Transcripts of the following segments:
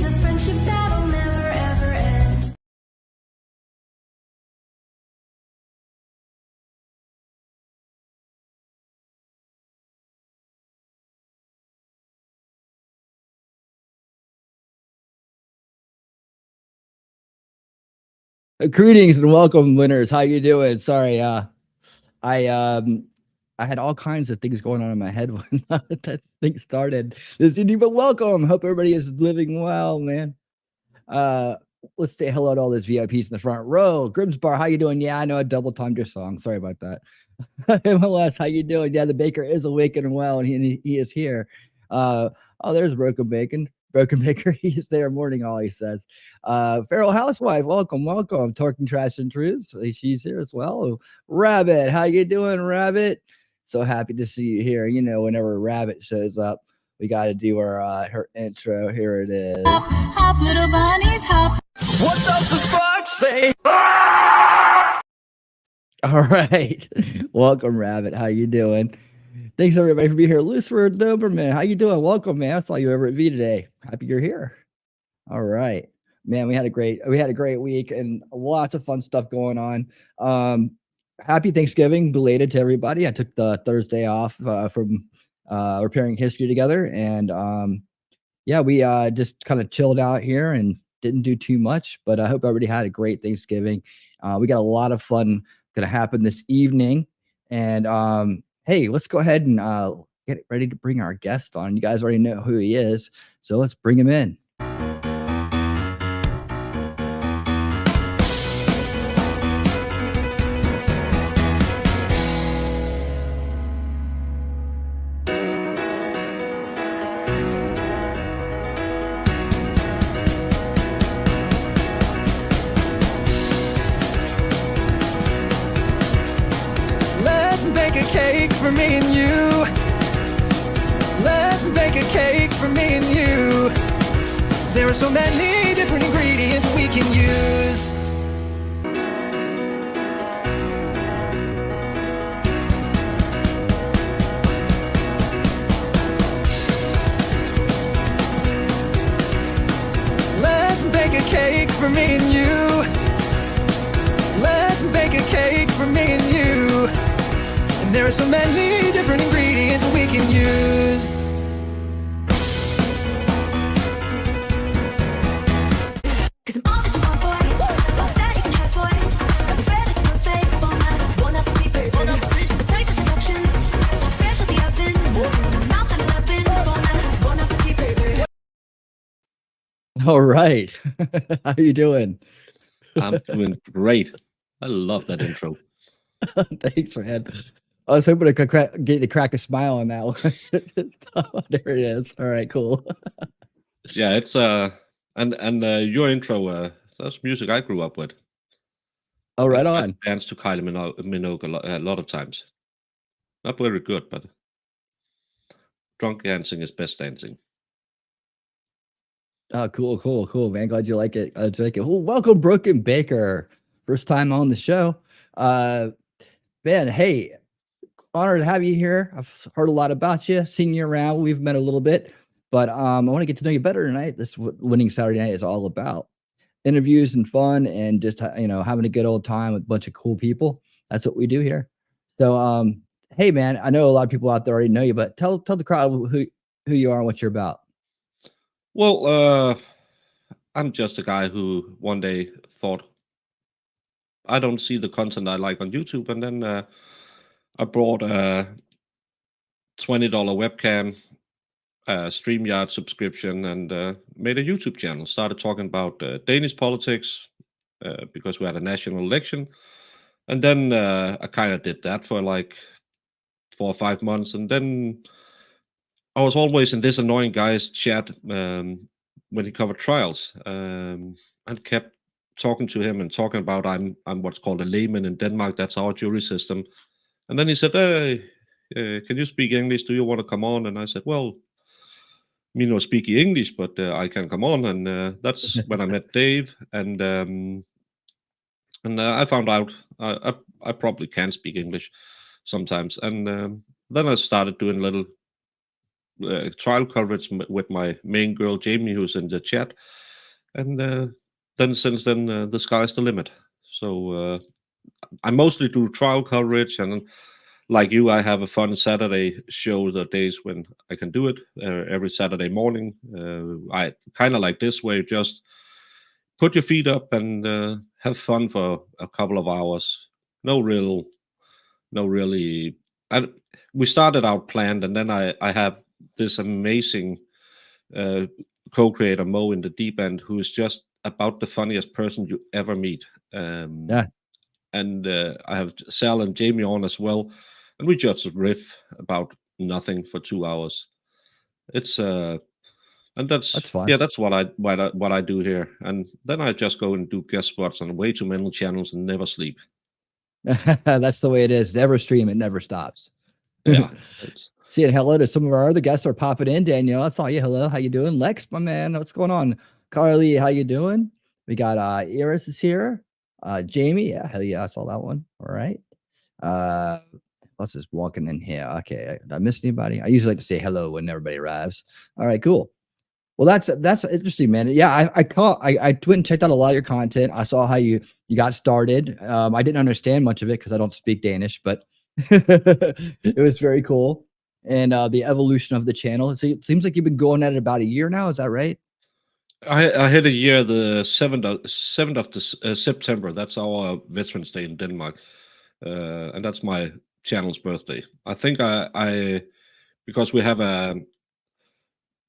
is a friendship that'll never ever end. Greetings and welcome, winners. How you doing? Sorry, I had all kinds of things going on in my head when that thing started. This evening, but welcome. Hope everybody is living well, man. Let's say hello to all those VIPs in the front row. Grimsbar, how you doing? Yeah, I know I double timed your song. Sorry about that. MLS, how you doing? Yeah, the baker is awake and well, and he is here. Oh, there's Broken Bacon. Broken Baker, he's there morning, all he says. Feral Housewife, welcome. Talking Trash and Truths, she's here as well. Rabbit, how you doing, Rabbit? So happy to see you here. You know, whenever Rabbit shows up, we got to do her intro. Here it is. Hop, little bunnies, hop. What does the fox say? All right. Welcome, Rabbit. How you doing? Thanks everybody for being here. Lucifer Doberman, how you doing? Welcome, man. I saw you over at V today. Happy you're here. All right. Man, we had a great week and lots of fun stuff going on. Happy Thanksgiving belated to everybody. I took the Thursday off from repairing history together, and yeah, we just kind of chilled out here and didn't do too much, but I hope everybody had a great Thanksgiving. We got a lot of fun going to happen this evening, and hey, let's go ahead and get ready to bring our guest on. You guys already know who he is, so let's bring him in. For me and you, let's bake a cake for me and you. There are so many different ingredients we can use. Let's bake a cake for me and you. Let's bake a cake for me and you. There are so many different ingredients we can use. Cause I'm all that you want, boy. All that you can have, boy. I swear that you're faithful, man. Bon appetit, baby. The taste of seduction, fresh out the oven. Mouth and loving, bon appetit, baby. All right. How you doing? I'm doing great. I love that intro. Thanks, man. I was hoping to get to crack a smile on that one. There it is. All right, cool. Yeah, it's and your intro, that's music I grew up with. Oh, right on. I danced to Kylie Minogue a lot of times. Not very good, but drunk dancing is best dancing. Oh, cool, man. Glad you like it. Well, welcome, Broken Baker. First time on the show. Man, hey, honored to have you here. I've heard a lot about you, seen you around. We've met a little bit, but I want to get to know you better tonight. This is what Winning Saturday Night is all about. Interviews and fun and just, having a good old time with a bunch of cool people. That's what we do here. So, hey, man, I know a lot of people out there already know you, but tell the crowd who you are and what you're about. Well, I'm just a guy who one day thought, I don't see the content I like on YouTube, and then I bought a $20 webcam, StreamYard subscription, and made a YouTube channel. Started talking about Danish politics because we had a national election. And then I kind of did that for like 4 or 5 months. And then I was always in this annoying guy's chat when he covered trials, and kept talking to him and talking about I'm what's called a layman in Denmark. That's our jury system. And then he said, hey, can you speak English? Do you want to come on? And I said, well, me no speak English, but I can come on. And that's when I met Dave. And I found out I probably can speak English sometimes. And then I started doing little trial coverage with my main girl Jamie, who's in the chat, and then since then the sky's the limit. So I mostly do trial coverage, and like you, I have a fun Saturday show the days when I can do it every Saturday morning. I kind of like this way, just put your feet up and have fun for a couple of hours. No really. We started out planned, and then I have this amazing co-creator Mo in the deep end, who is just about the funniest person you ever meet. Yeah. And I have Sal and Jamie on as well, and we just riff about nothing for 2 hours. It's and That's fun. yeah, that's what I do here, and then I just go and do guest spots on way too many channels and never sleep. That's the way it is. Never stream, it never stops. Yeah. Saying hello to some of our other guests are popping in. Danielle, I saw you. Hello, how you doing? Lex, my man, what's going on? Carly, how you doing? We got Iris is here. Jamie, yeah, hell yeah, I saw that one. All right. What's this walking in here? Okay, did I miss anybody? I usually like to say hello when everybody arrives. All right, cool. Well, that's interesting, man. Yeah, I went and checked out a lot of your content. I saw how you got started. I didn't understand much of it because I don't speak Danish, but it was very cool. And the evolution of the channel. It seems like you've been going at it about a year now. Is that right? I had a year the 7th of September. That's our Veterans Day in Denmark, and that's my channel's birthday. I think I because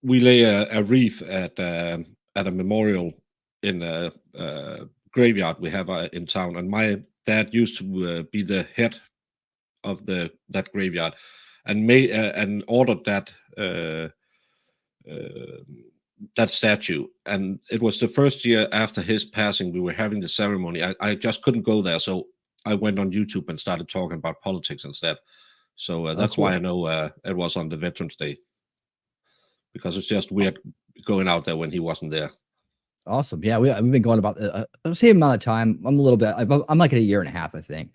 we lay a wreath at a memorial in a graveyard we have in town, and my dad used to be the head of that graveyard, and ordered that statue. And it was the first year after his passing we were having the ceremony. I just couldn't go there, so I went on YouTube and started talking about politics instead. So that's cool. why I know it was on the Veterans Day, because it's just weird going out there when he wasn't there. Awesome. Yeah, we've been going about the same amount of time. I'm a little bit. I'm like at a year and a half, I think.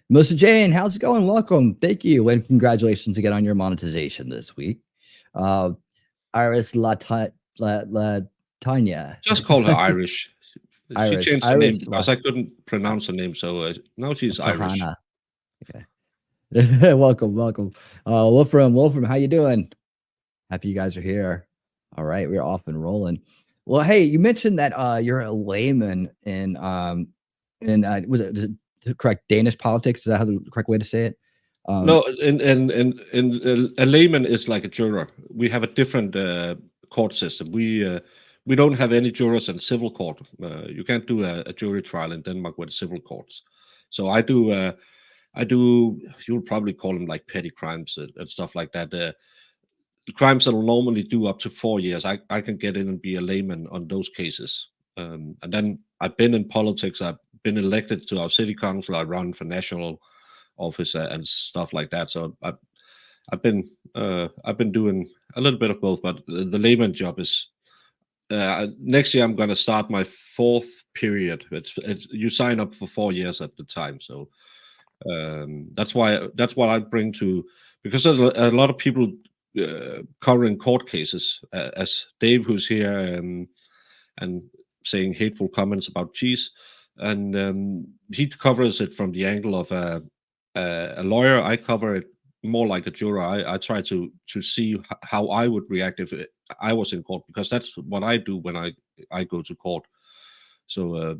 Melissa Jane, how's it going? Welcome. Thank you. And congratulations again on your monetization this week. Iris Latanya. Just call her Irish. Irish. She changed her name because I couldn't pronounce her name, so now she's Irish. Okay. welcome. Wolfram, how you doing? Happy you guys are here. All right, we're off and rolling. Well, hey, you mentioned that you're a layman in was it correct Danish politics? Is that how the correct way to say it? No, in a layman is like a juror. We have a different court system. We don't have any jurors in civil court. You can't do a jury trial in Denmark with civil courts. So I do. You'll probably call them like petty crimes and stuff like that. Crimes that will normally do up to 4 years. I can get in and be a layman on those cases. And then I've been in politics. I've been elected to our city council. I run for national office and stuff like that. So I've been doing a little bit of both. But the layman job is next year. I'm going to start my 4th period. It's you sign up for 4 years at the time. So that's what I bring to, because a lot of people covering court cases, as Dave, who's here, and saying hateful comments about cheese, and he covers it from the angle of a lawyer. I cover it more like a juror. I try to see how I would react if I was in court, because that's what I do when I go to court. So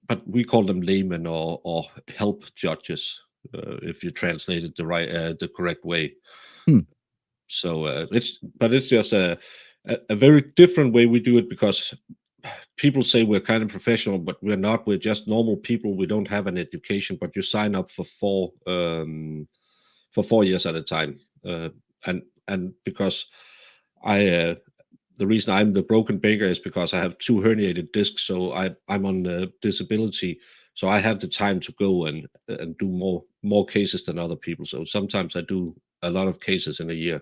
but we call them laymen or help judges, if you translate it the correct way. So it's just a very different way we do it, because people say we're kind of professional, but we're not. We're just normal people. We don't have an education, but you sign up for 4 years at a time. And because the reason I'm the broken baker is because I have 2 herniated discs, so I'm on disability. So I have the time to go and do more cases than other people. So sometimes I do a lot of cases in a year.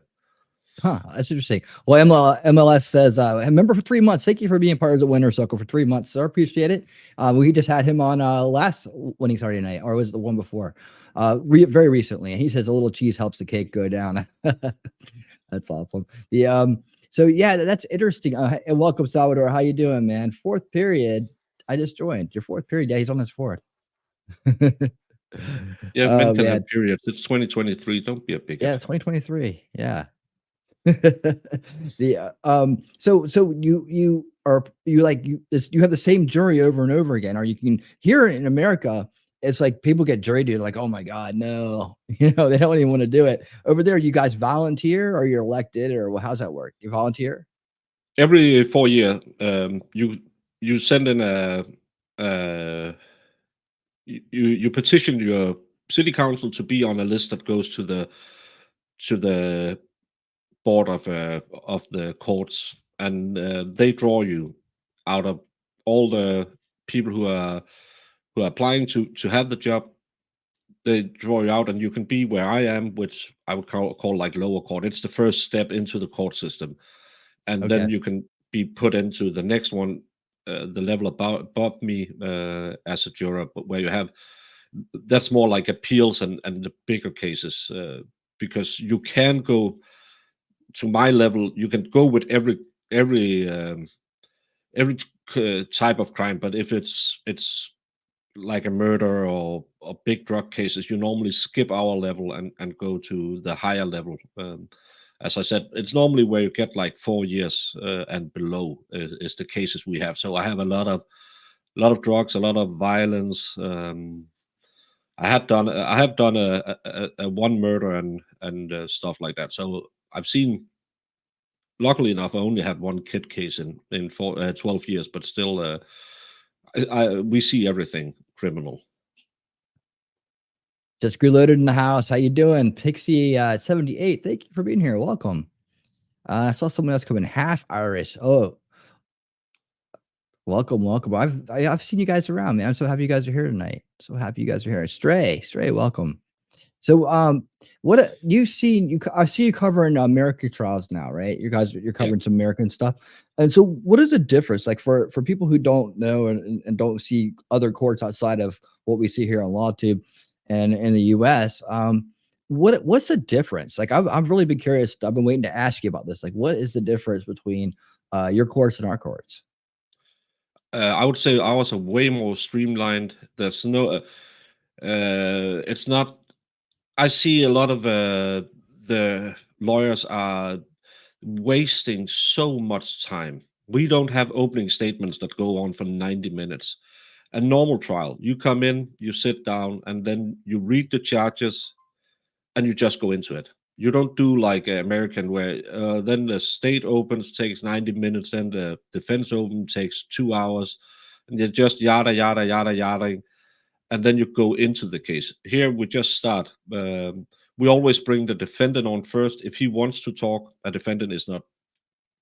Huh, that's interesting. Well, MLS says, member for 3 months. Thank you for being part of the winner circle for 3 months, sir. Appreciate it. We just had him on last Winning Saturday night, or was it the one before? Very recently. And he says a little cheese helps the cake go down. That's awesome. So yeah, that's interesting. And welcome, Salvador. How you doing, man? Fourth period. I just joined your fourth period. Yeah, he's on his fourth. Yeah, men Oh can have man, periods. It's 2023. Don't be a yeah, bigot. 2023. Yeah. So you have the same jury over and over again, or you can here in America. It's like people get jury duty, like, oh my God, no, they don't even want to do it. Over there, you guys volunteer or you're elected, or how's that work? You volunteer? Every 4 year, you send in a you petition your city council to be on a list that goes to the board of the courts, and they draw you out of all the people who are applying to have the job. They draw you out, and you can be where I am, which I would call like lower court. It's the first step into the court system, and then Okay. you can be put into the next one, the level above me, as a juror, but where you have that's more like appeals and the bigger cases, because you can go to my level. You can go with every every type of crime, but if it's like a murder or big drug cases, you normally skip our level and go to the higher level. As I said, it's normally where you get like 4 years and below is the cases we have. So I have a lot of drugs, a lot of violence. I have done a one murder and stuff like that. So I've seen. Luckily enough, I only had one kid case in 12 years, but still, we see everything criminal. Just reloaded in the house. How you doing, Pixie 78? Thank you for being here. Welcome. I saw someone else come in, half Irish. Oh, welcome. I've seen you guys around, man. I'm so happy you guys are here tonight. So happy you guys are here. Stray, welcome. So, what you've seen? I see you covering American trials now, right? You're Yeah. covering some American stuff. And so, what is the difference, like for people who don't know and don't see other courts outside of what we see here on LawTube and in the U.S.? What's the difference? Like, I've really been curious. I've been waiting to ask you about this. Like, what is the difference between your courts and our courts? I would say ours are way more streamlined. There's no, it's not. I see a lot of the lawyers are wasting so much time. We don't have opening statements that go on for 90 minutes. A normal trial, you come in, you sit down, and then you read the charges, and you just go into it. You don't do like American, where then the state opens, takes 90 minutes, then the defense open takes 2 hours, and you just yada yada yada yada, and then you go into the case. Here we just start. We always bring the defendant on first. If he wants to talk, a defendant is not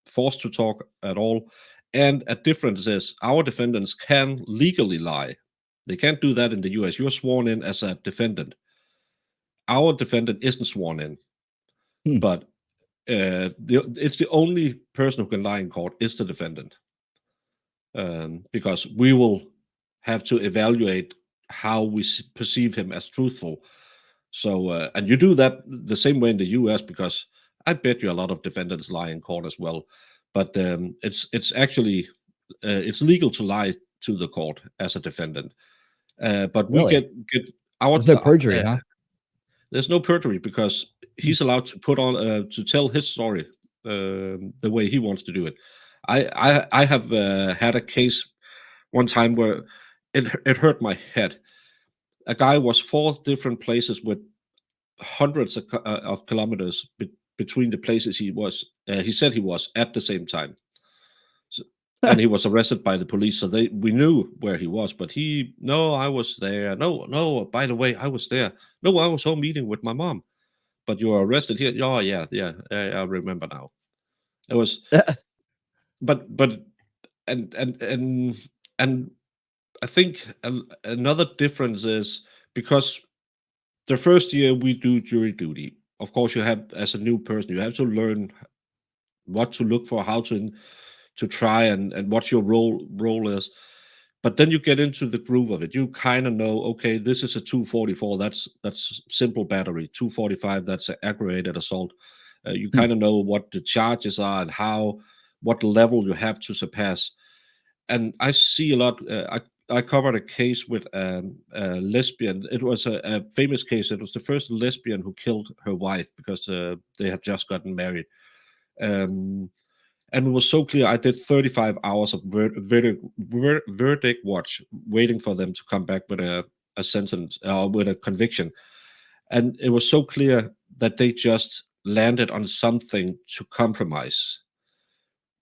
forced to talk at all. And a difference is our defendants can legally lie. They can't do that in the US. You're sworn in as a defendant. Our defendant isn't sworn in, Hmm. but it's the only person who can lie in court is the defendant, because we will have to evaluate how we perceive him as truthful. So, and you do that the same way in the US, because I bet you a lot of defendants lie in court as well. But it's actually it's legal to lie to the court as a defendant. But we Really? get our There's no perjury, huh? there's no perjury, because he's allowed to put on to tell his story the way he wants to do it. I have had a case one time where it hurt my head. A guy was 4 different places with hundreds of kilometers between the places he was. He said he was at the same time, so, and he was arrested by the police. So we knew where he was, but no, I was there. No. By the way, I was there. No, I was home eating with my mom. But you were arrested here. Oh yeah. I remember now. It was, but and I think another difference is because the first year we do jury duty. Of course, you have, as a new person, you have to learn what to look for, how to try, and what your role is. But then you get into the groove of it. You kind of know, okay, this is a 244. That's simple battery. 245. That's an aggravated assault. You kind of know what the charges are and what level you have to surpass. And I see a lot. I covered a case with a lesbian. It was a famous case. It was the first lesbian who killed her wife because they had just gotten married. And it was so clear. I did 35 hours of verdict watch, waiting for them to come back with a sentence or with a conviction. And it was so clear that they just landed on something to compromise,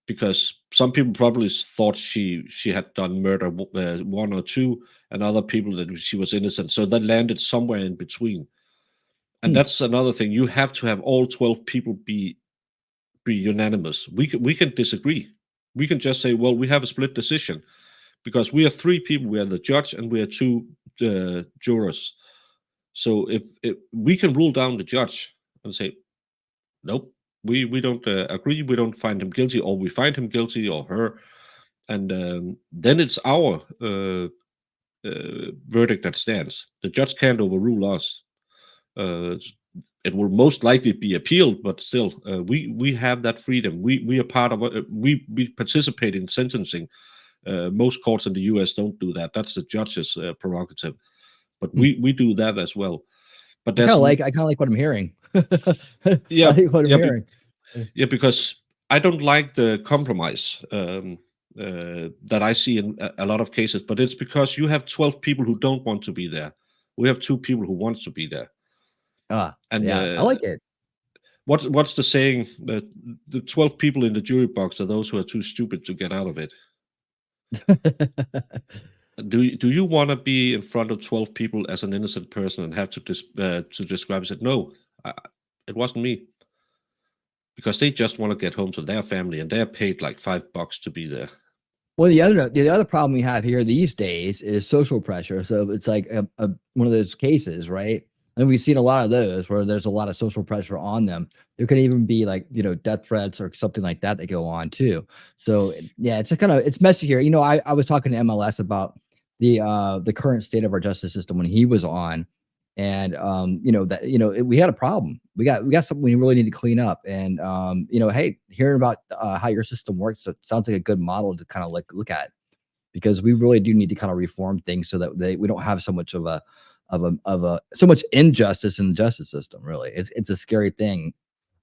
because some people probably thought she had done murder 1 or 2, and other people that she was innocent. So that landed somewhere in between. And that's another thing. You have to have all 12 people be unanimous. We can disagree. We can just say, well, we have a split decision, because we are 3 people. We are the judge and we are 2 jurors. So if we can rule down the judge and say, nope, we don't agree, we don't find him guilty, or we find him guilty or her, and then it's our verdict that stands. The judge can't overrule us. It will most likely be appealed, but still, we have that freedom. We are part of it. We participate in sentencing. Most courts in the U.S. don't do that. That's the judge's prerogative, but we do that as well. But I kind of like what I'm hearing. Yeah, I like what I'm hearing. Yeah, because I don't like the compromise that I see in a lot of cases. But it's because you have 12 people who don't want to be there. We have 2 people who want to be there. And Yeah, I like it. What's the saying? The 12 people in the jury box are those who are too stupid to get out of it. Do you want to be in front of 12 people as an innocent person and have to describe it? No, it wasn't me. Because they just want to get home to their family, and they're paid like $5 to be there. Well, the other problem we have here these days is social pressure. So it's like one of those cases, right? And we've seen a lot of those where there's a lot of social pressure on them. There could even be like, death threats or something like that that go on too. So yeah, it's messy here. I was talking to MLS about the current state of our justice system when he was on, and we had a problem. We got something we really need to clean up. And hey, hearing about how your system works, so it sounds like a good model to kind of look at, because we really do need to kind of reform things so that we don't have so much so much injustice in the justice system. Really, it's a scary thing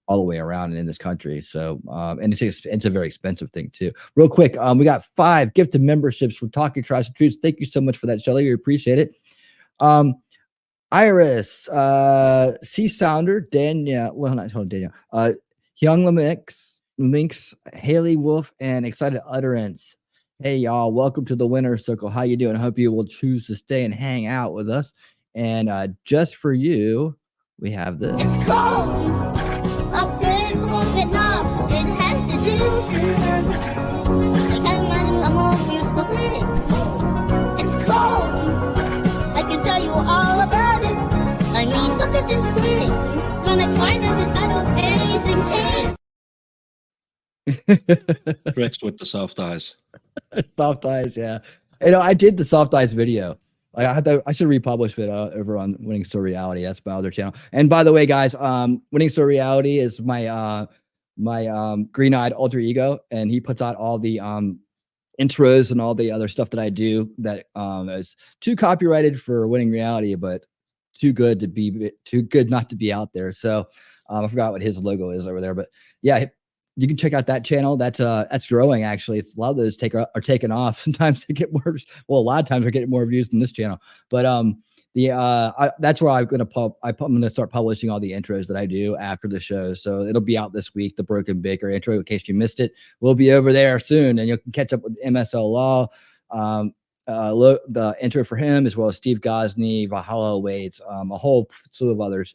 all the way around in this country. So and it's a very expensive thing too. Real quick, we got 5 gifted memberships from Talking Trash and Truths. Thank you so much for that, Shelly. We appreciate it. Iris, Sea Sounder, Danielle, well, not Danielle, Young Minx, Haley Wolf, and Excited Utterance. Hey, y'all, welcome to the Winner's Circle. How you doing? I hope you will choose to stay and hang out with us. And just for you, we have this. It's cold up there in Vietnam. It has to choose. I can't imagine a more beautiful thing. It's cold. I can tell you all about it. I mean, look at this thing. Gonna try to do anything. Rex with the soft eyes. Soft eyes, yeah. I did the soft eyes video. I should republish it over on Winning Story Reality. That's my other channel. And by the way, guys, Winning Story Reality is my green-eyed alter ego, and he puts out all the intros and all the other stuff that I do that is too copyrighted for Winning Reality, but too good not to be out there. So I forgot what his logo is over there, but yeah, you can check out that channel. That's growing actually. A lot of those are taken off. Sometimes they get more. Well, a lot of times we're getting more views than this channel. But that's where I'm gonna start publishing all the intros that I do after the show. So it'll be out this week. The Broken Baker intro, in case you missed it, will be over there soon, and you can catch up with MSL Law. The intro for him, as well as Steve Gosney, Valhalla Waits, a whole slew of others.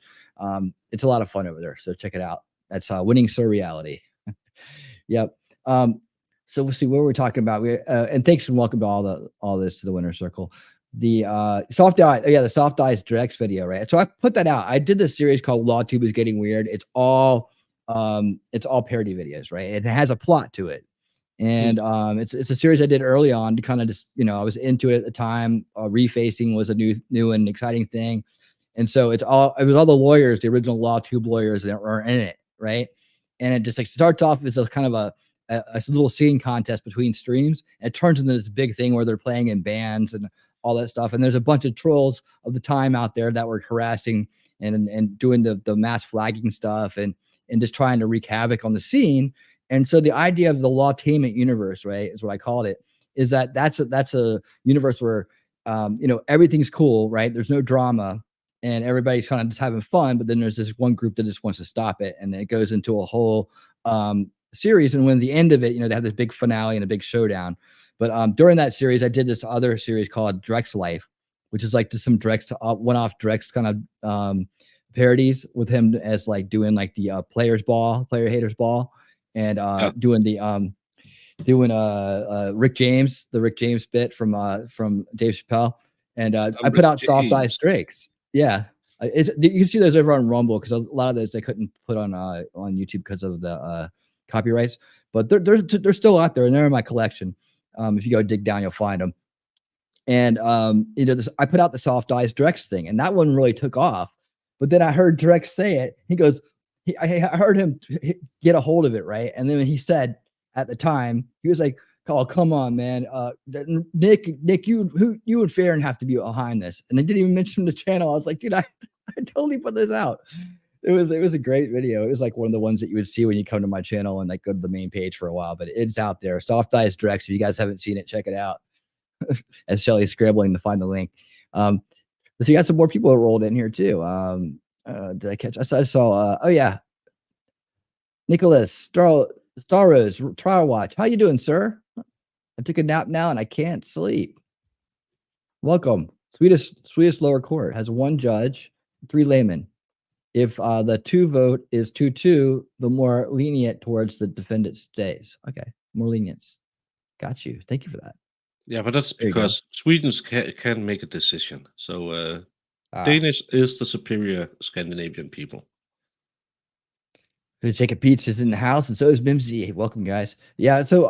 It's a lot of fun over there. So check it out. That's Winning Story Reality. Yep. So we'll see what we're talking about. And thanks and welcome to all this to the Winner's Circle. The soft eyes directs video, right? So I put that out. I did this series called LawTube is Getting Weird. It's all parody videos, right? And it has a plot to it. And it's a series I did early on to kind of just, I was into it at the time. Refacing was a new and exciting thing. And so it was all the lawyers, the original LawTube lawyers that were in it. right? And it just like starts off as a kind of a little singing contest between streams. And it turns into this big thing where they're playing in bands and all that stuff. And there's a bunch of trolls of the time out there that were harassing and doing the mass flagging stuff and just trying to wreak havoc on the scene. And so the idea of the lawtainment universe, right, is what I called it, is that that's a universe where everything's cool, right? There's no drama and everybody's kind of just having fun, but then there's this one group that just wants to stop it, and it goes into a whole series. And when the end of it, they have this big finale and a big showdown. But during that series, I did this other series called Drex Life, which is like just some Drex one-off Drex kind of parodies with him as like doing like the player haters ball, and doing the Rick James, the Rick James bit from Dave Chappelle. And I put out Soft Eyes Drakes. Yeah. You can see those over on Rumble, because a lot of those they couldn't put on YouTube because of the copyrights, but they're still out there and they're in my collection. If you go dig down, you'll find them. And I put out the Soft Eyes Drex thing, and that one really took off. But then I heard Drex say it. He goes, I heard him get a hold of it, right? And then he said at the time, he was like, "Oh, come on, man, Nick, you and Farron have to be behind this." And they didn't even mention the channel. I was like, dude, I totally put this out. It was a great video. It was like one of the ones that you would see when you come to my channel and like go to the main page for a while. But it's out there. Soft Eyes Drex. If you guys haven't seen it, check it out. As Shelly's scrambling to find the link. So you got some more people that rolled in here too. Did I catch? I saw. Oh yeah, Nicholas Starrose Trial Watch. How you doing, sir? I took a nap now and I can't sleep. Welcome. Swedish lower court has one judge, 3 laymen. If the 2 vote is 2-2, the more lenient towards the defendant stays. Okay, more lenience. Got you. Thank you for that. Yeah, but that's because Swedes can make a decision. So Danish is the superior Scandinavian people. Jacob Peets is in the house, and so is Mimsy. Welcome, guys. Yeah, so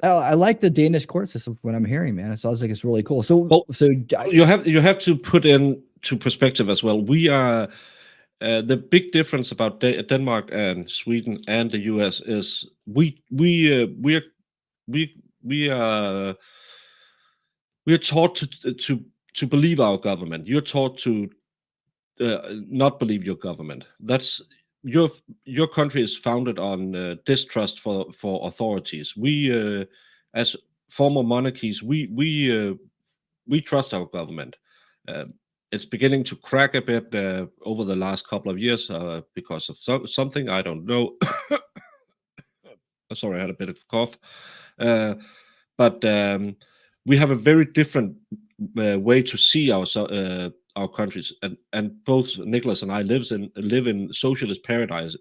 I like the Danish court system from what I'm hearing, man. It sounds like it's really cool. So you have to put into perspective as well. We are the big difference about Denmark and Sweden and the US is we are taught to believe our government. You're taught to not believe your government. That's your country is founded on distrust for authorities. We as former monarchies, we trust our government. It's beginning to crack a bit over the last couple of years because of something I don't know. Sorry, I had a bit of a cough. But we have a very different way to see our countries, and both Nicholas and I live in socialist paradises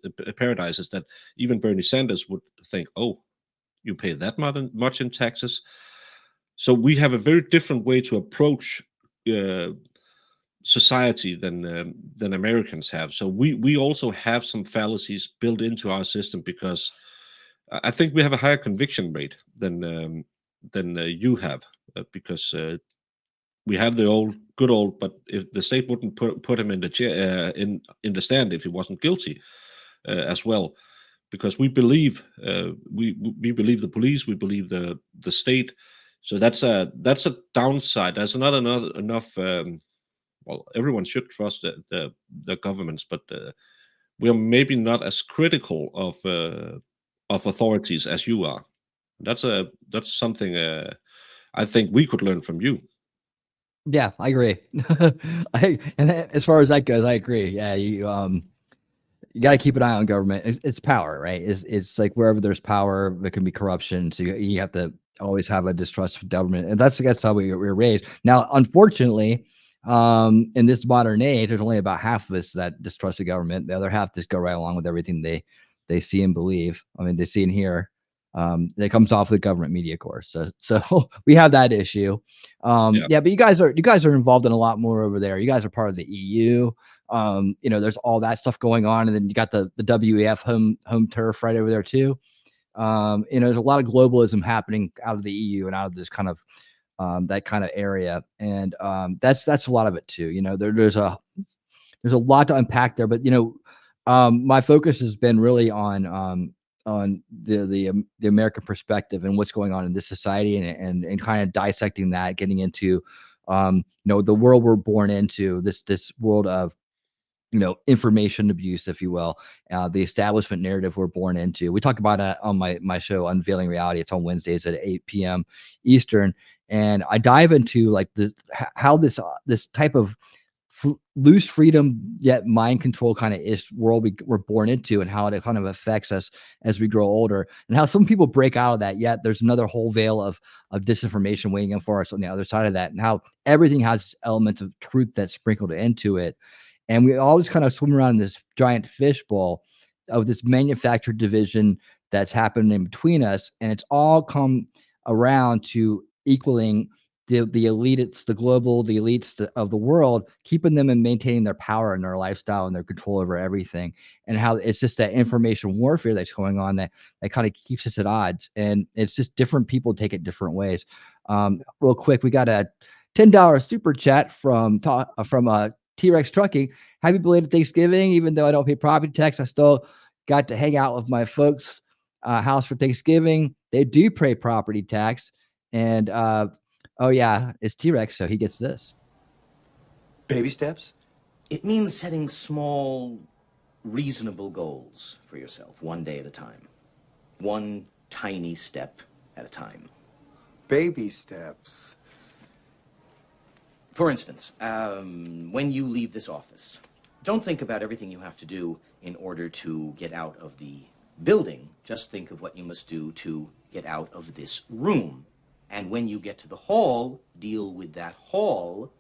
that even Bernie Sanders would think, oh, you pay that much in taxes. So we have a very different way to approach society than Americans have. So we also have some fallacies built into our system, because I think we have a higher conviction rate than you have, because we have the good old. But if the state wouldn't put him in the chair, in the stand if he wasn't guilty, as well, because we believe we believe the police, we believe the state. So that's a downside. There's not enough. Well, everyone should trust the governments, but we are maybe not as critical of authorities as you are. That's something I think we could learn from you. Yeah, I agree. And as far as that goes, I agree. Yeah, you got to keep an eye on government. It's power, right? It's like wherever there's power, there can be corruption. So you have to always have a distrust of government, and that's how we were raised. Now, unfortunately, in this modern age, there's only about half of us that distrust the government. The other half just go right along with everything they see and believe. I mean, they see and hear. That comes off the government media course. So we have that issue. Yeah, but you guys are involved in a lot more over there. You guys are part of the EU. There's all that stuff going on, and then you got the WEF home turf right over there too. There's a lot of globalism happening out of the EU and out of this kind of that kind of area, and that's a lot of it too. There's a lot to unpack there, but My focus has been really on the American perspective and what's going on in this society, and kind of dissecting that, getting into the world we're born into, this world of information abuse, if you will, the establishment narrative we're born into. We talk about it on my show, Unveiling Reality. It's on Wednesdays at 8 p.m. Eastern, and I dive into like how this type of loose freedom yet mind control kind of ish world we're born into, and how it kind of affects us as we grow older, and how some people break out of that, yet there's another whole veil of disinformation waiting for us on the other side of that, and how everything has elements of truth that's sprinkled into it. And we always kind of swim around in this giant fishbowl of this manufactured division that's happening in between us, and it's all come around to equaling the elites, the elites of the world, keeping them and maintaining their power and their lifestyle and their control over everything. And how it's just that information warfare that's going on that kind of keeps us at odds. And it's just different people take it different ways. Real quick, we got a $10 super chat from T-Rex Trucking. Happy belated Thanksgiving. Even though I don't pay property tax, I still got to hang out with my folks' house for Thanksgiving. They do pay property tax. And oh yeah, it's T-Rex, so he gets this. Baby steps? It means setting small, reasonable goals for yourself, one day at a time. One tiny step at a time. Baby steps. For instance, when you leave this office, don't think about everything you have to do in order to get out of the building. Just think of what you must do to get out of this room. And when you get to the hall, deal with that hall,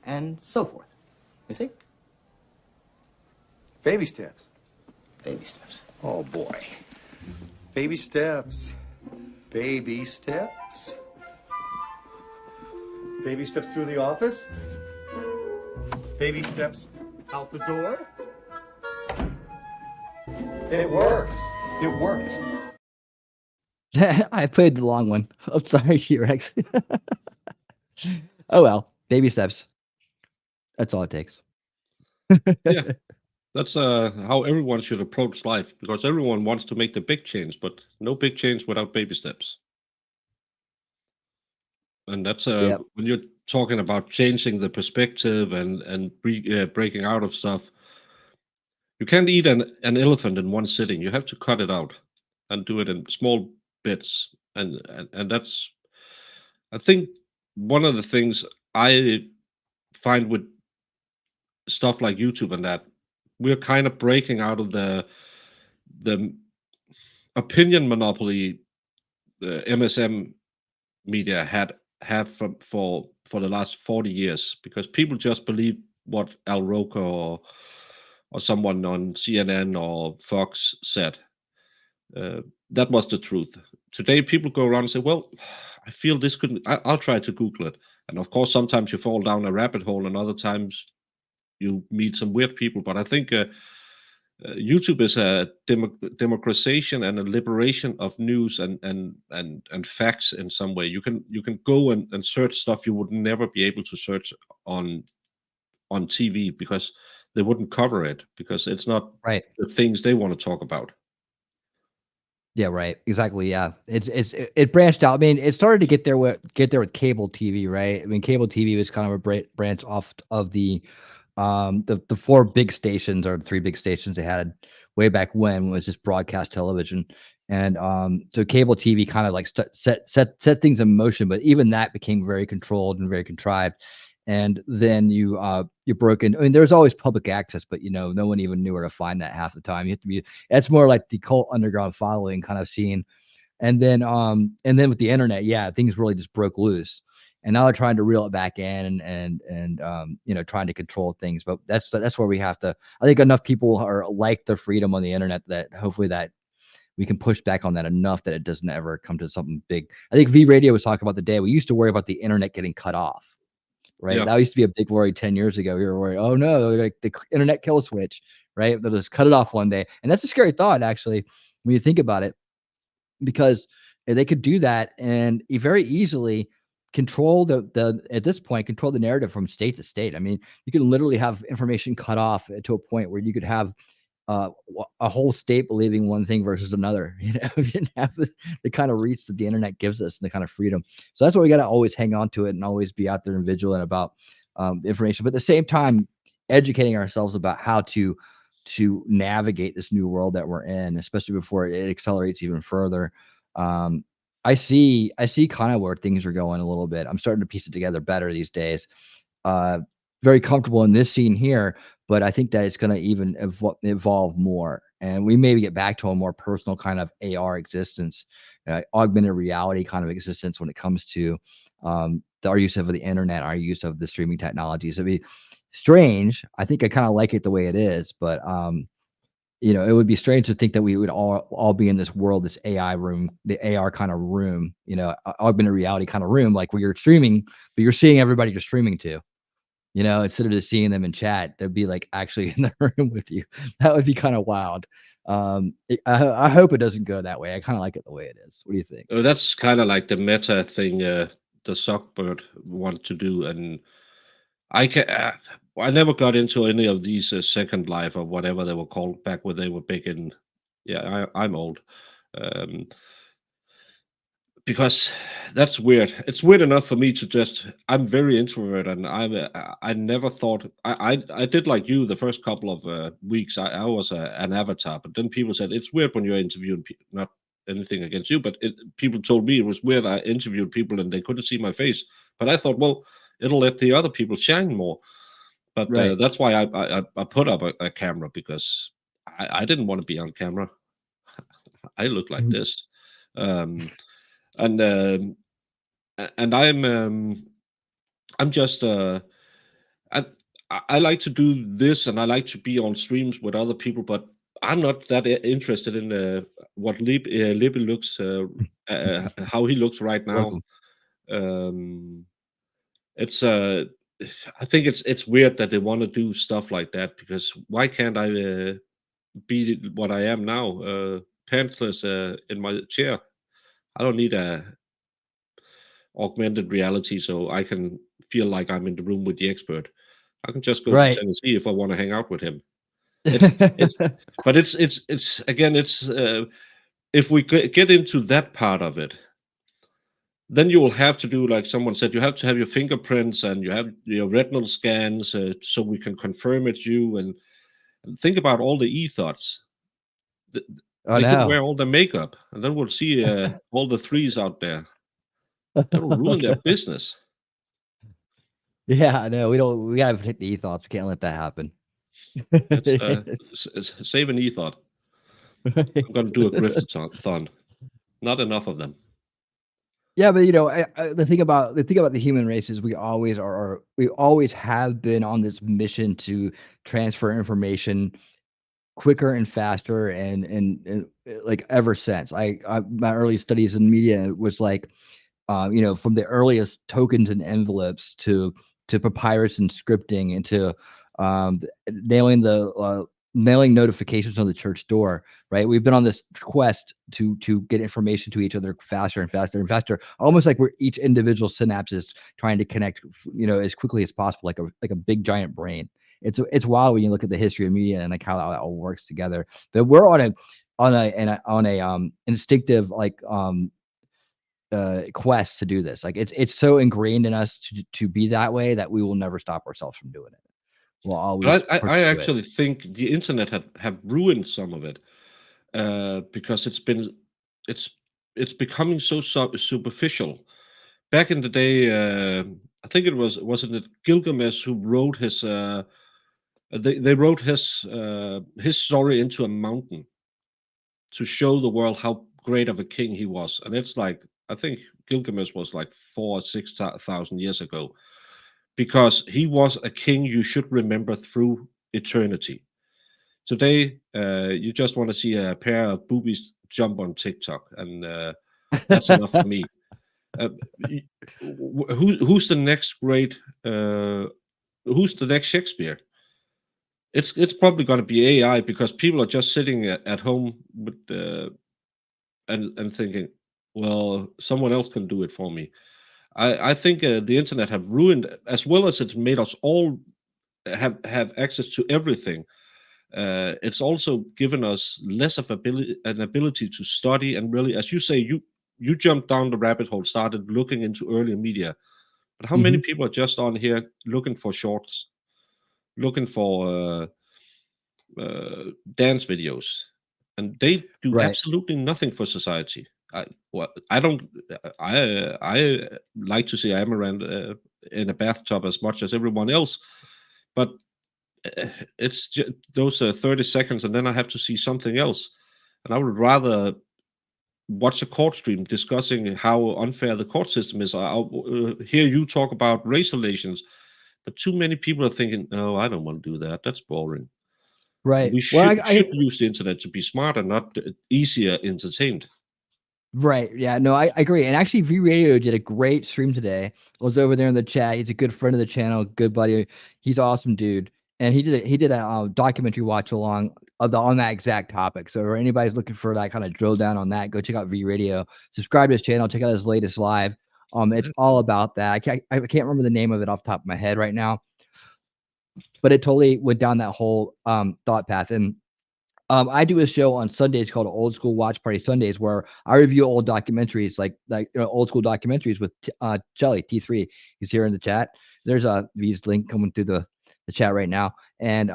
and so forth. You see? Baby steps. Baby steps. Oh, boy. Baby steps. Baby steps. Baby steps through the office. Baby steps out the door. It works. It works. I played the long one. I'm sorry, T-Rex. Oh well, baby steps. That's all it takes. Yeah, that's how everyone should approach life, because everyone wants to make the big change, but no big change without baby steps. And that's Yep. when you're talking about changing the perspective and breaking out of stuff. You can't eat an elephant in one sitting. You have to cut it out and do it in small bits. And that's, I think, one of the things I find with stuff like YouTube and that, we're kind of breaking out of the opinion monopoly the MSM media have for the last 40 years, because people just believe what Al Roker or someone on CNN or Fox said. That was the truth. Today, people go around and say, well, I feel this couldn't, I'll try to Google it. And of course, sometimes you fall down a rabbit hole, and other times you meet some weird people. But I think YouTube is a democratization and a liberation of news and facts in some way. You can go and search stuff you would never be able to search on TV, because they wouldn't cover it, because it's not Right. the things they want to talk about. Yeah, right. Exactly. Yeah. It branched out. I mean, it started to get there with cable TV, right? I mean, cable TV was kind of a branch off of the four big stations, or the three big stations they had way back when was just broadcast television. And so cable TV kind of like set things in motion, but even that became very controlled and very contrived. And then you broke in. I mean, there was always public access, but no one even knew where to find that half the time. You have to be. That's more like the cult underground following kind of scene. And then with the internet, yeah, things really just broke loose. And now they're trying to reel it back in and trying to control things. But that's where we have to. I think enough people are like the freedom on the internet that hopefully that we can push back on that enough that it doesn't ever come to something big. I think V Radio was talking about the day we used to worry about the internet getting cut off. Right. Yeah. That used to be a big worry 10 years ago. We were worried, oh no, like the internet kill switch, right? They'll just cut it off one day. And that's a scary thought, actually, when you think about it, because they could do that and very easily control at this point, control the narrative from state to state. I mean, you can literally have information cut off to a point where you could have a whole state believing one thing versus another. You know, we didn't have the kind of reach that the internet gives us and the kind of freedom. So that's why we got to always hang on to it and always be out there and vigilant about the information, but at the same time, educating ourselves about how to navigate this new world that we're in, especially before it accelerates even further. I see kind of where things are going a little bit. I'm starting to piece it together better these days. Very comfortable in this scene here, but I think that it's going to even evolve more, and we maybe get back to a more personal kind of AR existence, augmented reality kind of existence when it comes to our use of the internet, our use of the streaming technologies. It'd be strange. I think I kind of like it the way it is, but you know, it would be strange to think that we would all be in this world, this AI room, the AR kind of room, you know, augmented reality kind of room, like where you're streaming, but you're seeing everybody you're streaming to. You know, instead of just seeing them in chat, they'd be like actually in the room with you. That would be kind of wild. I hope it doesn't go that way. I kind of like it the way it is. What do you think? That's kind of like the meta thing the Zuckerberg want to do, and I never got into any of these Second Life or whatever they were called back when they were big in. Yeah, I'm old. Um, because that's weird. It's weird enough for me to just. I'm very introvert, and I never thought I did like you the first couple of weeks. I was an avatar, but then people said it's weird when you're interviewing people. Not anything against you, but people told me it was weird. I interviewed people and they couldn't see my face, but I thought, well, it'll let the other people shine more. But Right. that's why I put up a camera, because I didn't want to be on camera. I look like Mhm. this. Um, and and I'm just I I like to do this, and I like to be on streams with other people, but I'm not that interested in what Libby looks how he looks right now. Welcome. Um, it's I think it's weird that they want to do stuff like that, because why can't I be what I am now, pantless in my chair? I don't need a augmented reality so I can feel like I'm in the room with the expert. I can just go to Right. Tennessee if I want to hang out with him. It's but it's again, it's if we get into that part of it, then you will have to do, like someone said, you have to have your fingerprints and you have your retinal scans, so we can confirm it's you. And think about all the e-thoughts. Th- Oh They could no. wear all the makeup, and then we'll see all the threes out there. That will ruin their business. Yeah, no, we don't. We gotta protect the ethos. We can't let that happen. It's save an e-thought. I'm going to do a griftathon. Not enough of them. Yeah, but you know, the thing about the human race is we always we always have been on this mission to transfer information quicker and faster, and like ever since. My early studies in media was like, you know, from the earliest tokens and envelopes to papyrus and scripting, and to nailing nailing notifications on the church door. Right, we've been on this quest to get information to each other faster and faster and faster, almost like we're each individual synapses trying to connect, you know, as quickly as possible, like a big giant brain. It's wild when you look at the history of media and like how that all works together. But we're on a instinctive like quest to do this. Like it's so ingrained in us to be that way that we will never stop ourselves from doing it. We'll always But I pursue it. actually think the internet have ruined some of it, because it's it's becoming so superficial. Back in the day, I think wasn't it Gilgamesh who wrote his they wrote his story into a mountain to show the world how great of a king he was. And it's like, I think Gilgamesh was like 4 or 6 thousand years ago, because he was a king you should remember through eternity. Today, you just want to see a pair of boobies jump on TikTok, and that's enough for me. Uh, who's the next great? Who's the next Shakespeare? It's probably going to be AI, because people are just sitting at home with and thinking, well, someone else can do it for me. I think the internet have ruined, as well as it's made us all have access to everything. it's also given us less of an ability to study and really, as you say, you jumped down the rabbit hole, started looking into earlier media. But how many people are just on here looking for shorts, looking for dance videos, and they do Right. absolutely nothing for society. I don't. I like to see Amaranth in a bathtub as much as everyone else, but it's just those 30 seconds, and then I have to see something else. And I would rather watch a court stream discussing how unfair the court system is. I'll hear you talk about race relations, but too many people are thinking, "Oh, I don't want to do that. That's boring." Right. We Well, should use the internet to be smarter, not easier entertained. right. Yeah. No, I agree. And actually, V Radio did a great stream today. I was over there in the chat. He's a good friend of the channel, good buddy. He's awesome, dude. And he did a documentary watch along on that exact topic. So if anybody's looking for that kind of drill down on that, go check out V Radio. Subscribe to his channel. Check out his latest live. It's all about that. I can't remember the name of it off the top of my head right now, but it totally went down that whole thought path. And I do a show on Sundays called Old School Watch Party Sundays, where I review old documentaries, like old school documentaries with Jelly T3. He's here in the chat. There's a V's link coming through the chat right now, and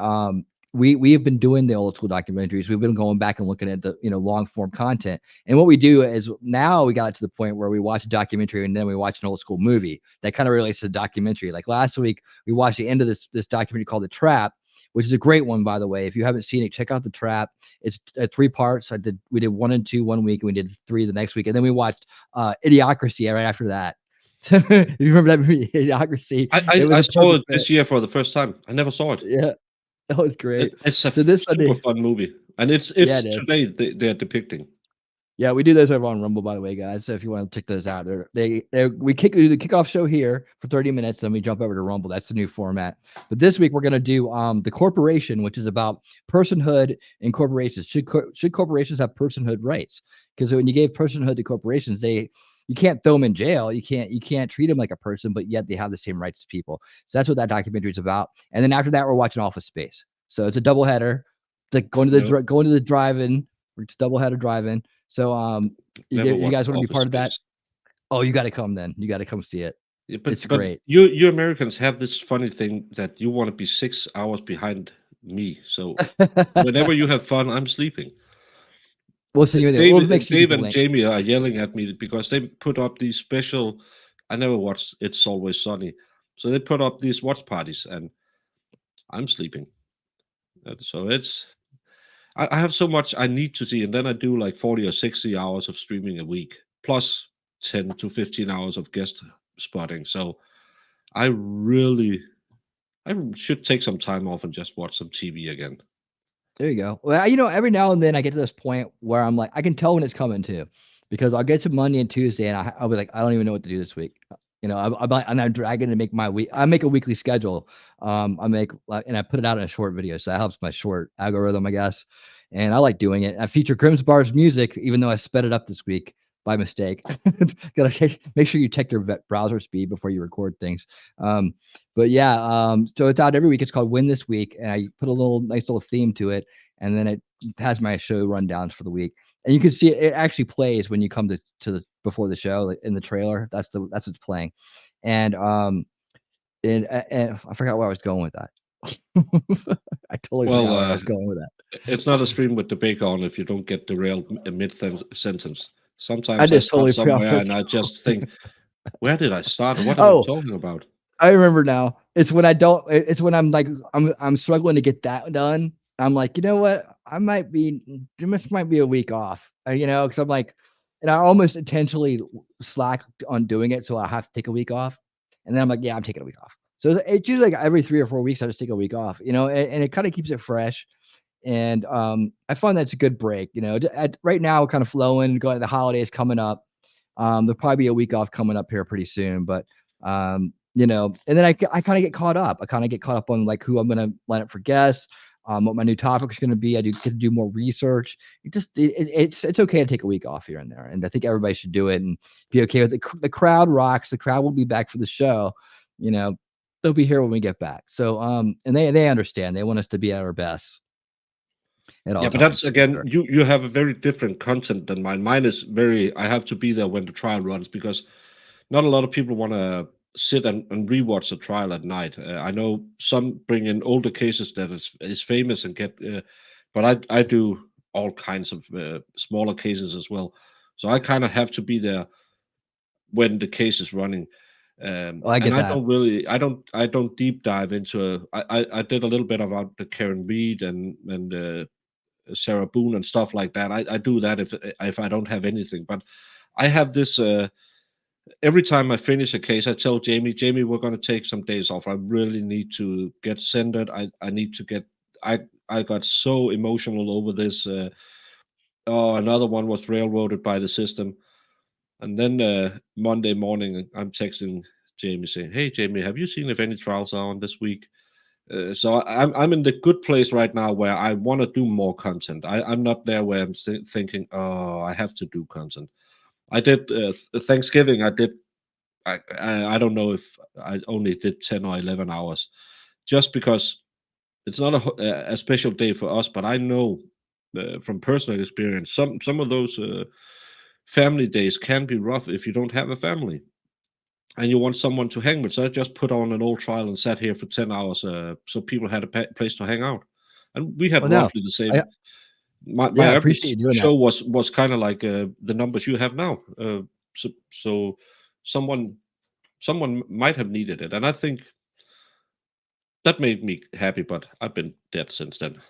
we have been doing the old school documentaries. We've been going back and looking at the long form content. And what we do is now we got to the point where we watch a documentary and then we watch an old school movie that kind of relates to the documentary. Like last week, we watched the end of this documentary called The Trap, which is a great one, by the way. If you haven't seen it, check out The Trap. It's 3 parts. We did 1 and 2 one week, and we did 3 the next week, and then we watched Idiocracy right after that. If you remember that movie, Idiocracy, I saw it this year for the first time. I never saw it. Yeah, that was great. It's a So this super Sunday, fun movie, and it's Yeah, it is. today they're depicting. Yeah, we do those over on Rumble, by the way, guys. So if you want to check those out, we do the kickoff show here for 30 minutes, then we jump over to Rumble. That's the new format. But this week we're going to do the corporation, which is about personhood in corporations. Should corporations have personhood rights? Because when you gave personhood to corporations, you can't throw them in jail. You can't treat them like a person, but yet they have the same rights as people. So that's what that documentary is about. And then after that, we're watching Office Space. So it's a double header. It's like going to the drive-in. It's double header drive-in. So you guys want to be part of that? Oh, you got to come then. You got to come see it. Yeah, It's great. You Americans have this funny thing that you want to be 6 hours behind me. So whenever you have fun, I'm sleeping. We'll send you there. Dave and Jamie are yelling at me because they put up these special. I never watched It's Always Sunny, so they put up these watch parties, and I'm sleeping. So I have so much I need to see, and then I do like 40 or 60 hours of streaming a week, plus 10 to 15 hours of guest spotting. So I should take some time off and just watch some TV again. There you go. Well, every now and then I get to this point where I'm like, I can tell when it's coming too, because I'll get to Monday and Tuesday, and I'll be like, I don't even know what to do this week. I'm dragging to make my week. I make a weekly schedule. And I put it out in a short video, so that helps my short algorithm, I guess. And I like doing it. I feature Grimsbar's music, even though I sped it up this week by mistake. Gotta make sure you check your browser speed before you record things. But yeah, so it's out every week. It's called Win This Week, and I put a nice little theme to it, and then it has my show rundowns for the week. And you can see it actually plays when you come to the before the show, like in the trailer. That's what's playing. And and I forgot where I was going with that. I totally forgot where I was going with that. It's not a stream with the bake on if you don't get derailed mid sentence. Sometimes I just totally start somewhere and I just think, where did I start? What am I talking about? I remember now. It's when I don't. It's when I'm like I'm struggling to get that done. I'm like, you know what? This might be a week off. Because I'm like, and I almost intentionally slack on doing it, so I have to take a week off. And then I'm like, yeah, I'm taking a week off. So it's usually like every 3 or 4 weeks I just take a week off. And it kind of keeps it fresh. And I find that's a good break. Right now, kind of flowing. Going the holidays coming up. There'll probably be a week off coming up here pretty soon. But and then I kind of get caught up. I kind of get caught up on like who I'm gonna line up for guests. What my new topic is going to be. I get to do more research. It's okay to take a week off here and there, and I think everybody should do it and be okay with it. The crowd rocks. The crowd will be back for the show. They'll be here when we get back. So and they understand. They want us to be at our best. at all Yeah, but times. that's again, you have a very different content than mine. Mine is very. I have to be there when the trial runs because not a lot of people want to sit and rewatch a trial at night. I know some bring in older cases that is famous and get, but I do all kinds of smaller cases as well. So I kind of have to be there when the case is running. Oh, I get And I that. don't really, I don't deep dive into. I did a little bit about the Karen Reed and Sarah Boone and stuff like that. I do that if I don't have anything, but I have this. Every time I finish a case, I tell Jamie, we're going to take some days off. I really need to get centered. I need to get. I got so emotional over this. Oh, another one was railroaded by the system, and then Monday morning, I'm texting Jamie saying, "Hey, Jamie, have you seen if any trials are on this week?" So I'm in the good place right now where I want to do more content. I'm not there where I'm thinking, oh, I have to do content. I did Thanksgiving. I don't know if I only did 10 or 11 hours, just because it's not a special day for us. But I know from personal experience, some of those family days can be rough if you don't have a family and you want someone to hang with. So I just put on an old trial and sat here for 10 hours so people had a place to hang out. And we had Well, no, roughly the I same. My yeah, I average appreciate you doing that. show was kind of like the numbers you have now. So someone might have needed it. And I think that made me happy, but I've been dead since then.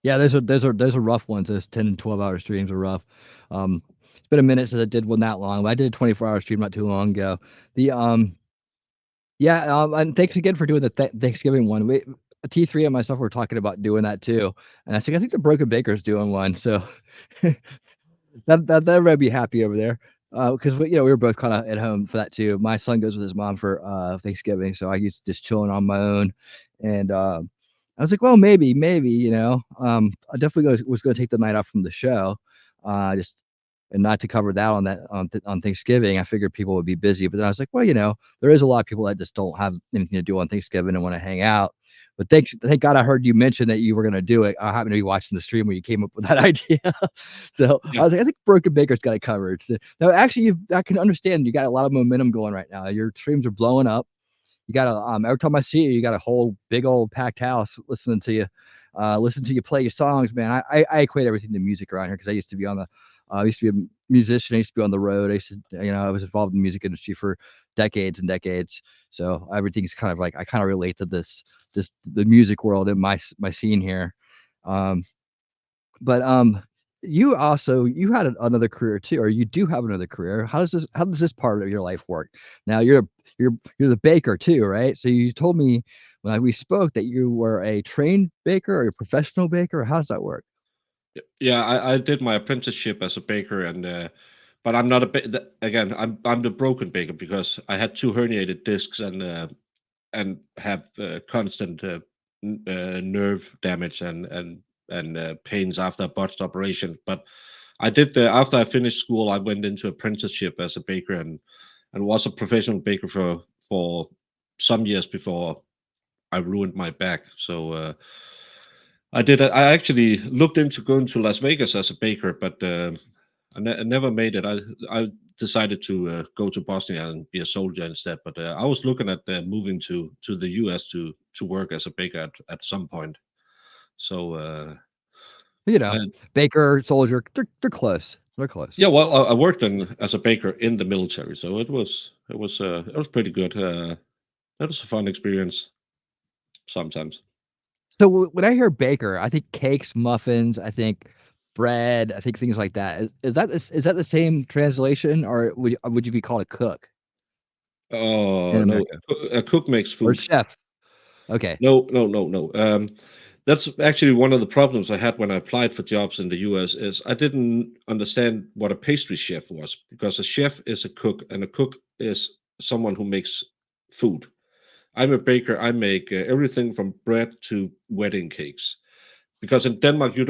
Yeah, those are rough ones. Those 10 and 12-hour streams are rough. It's been a minute since I did one that long, but I did a 24-hour stream not too long ago. The Yeah, and thanks again for doing the Thanksgiving one. T3 and myself were talking about doing that too, and I said I think the Broken Baker's doing one, so that might be happy over there. Because we were both kind of at home for that too. My son goes with his mom for Thanksgiving, so I used to just chilling on my own, and I was like, well, maybe, I definitely was going to take the night off from the show, just and not to cover that on Thanksgiving. I figured people would be busy, but then I was like, well, there is a lot of people that just don't have anything to do on Thanksgiving and want to hang out. But thank God I heard you mention that you were going to do it. I happened to be watching the stream where you came up with that idea. So I Yeah. was like, I think Broken Baker's got it covered. No, actually, I can understand you got a lot of momentum going right now. Your streams are blowing up. You got every time I see you, you got a whole big old packed house listening to you play your songs, man. I equate everything to music around here because I used to be I used to be a musician. I used to be on the road. I was involved in the music industry for decades and decades. So everything's kind of like I kind of relate to the music world in my scene here. Um, but you had another career too, or you do have another career. How does this part of your life work? Now you're the baker too, right? So you told me when we spoke that you were a trained baker or a professional baker. How does that work? Yeah, I did my apprenticeship as a baker, and but I'm not again. I'm the broken baker because I had 2 herniated discs and have constant nerve damage and pains after a botched operation. But I did after I finished school, I went into apprenticeship as a baker and was a professional baker for some years before I ruined my back. So I did. I actually looked into going to Las Vegas as a baker, but I never made it. I decided to go to Bosnia and be a soldier instead. But I was looking at moving to the U.S. to work as a baker at some point. So and- Baker, soldier, they're close. They're close. yeah, well, I worked as a baker in the military, so it was pretty good. That was a fun experience. Sometimes. So when I hear baker, I think cakes, muffins, I think bread, I think things like that. Is that the same translation, or would you be called a cook Oh in no, America a cook makes or food. chef? Okay. No, no, no, no. That's actually one of the problems I had when I applied for jobs in the US is I didn't understand what a pastry chef was because a chef is a cook and a cook is someone who makes food. I'm a baker. I make everything from bread to wedding cakes. Because in Denmark you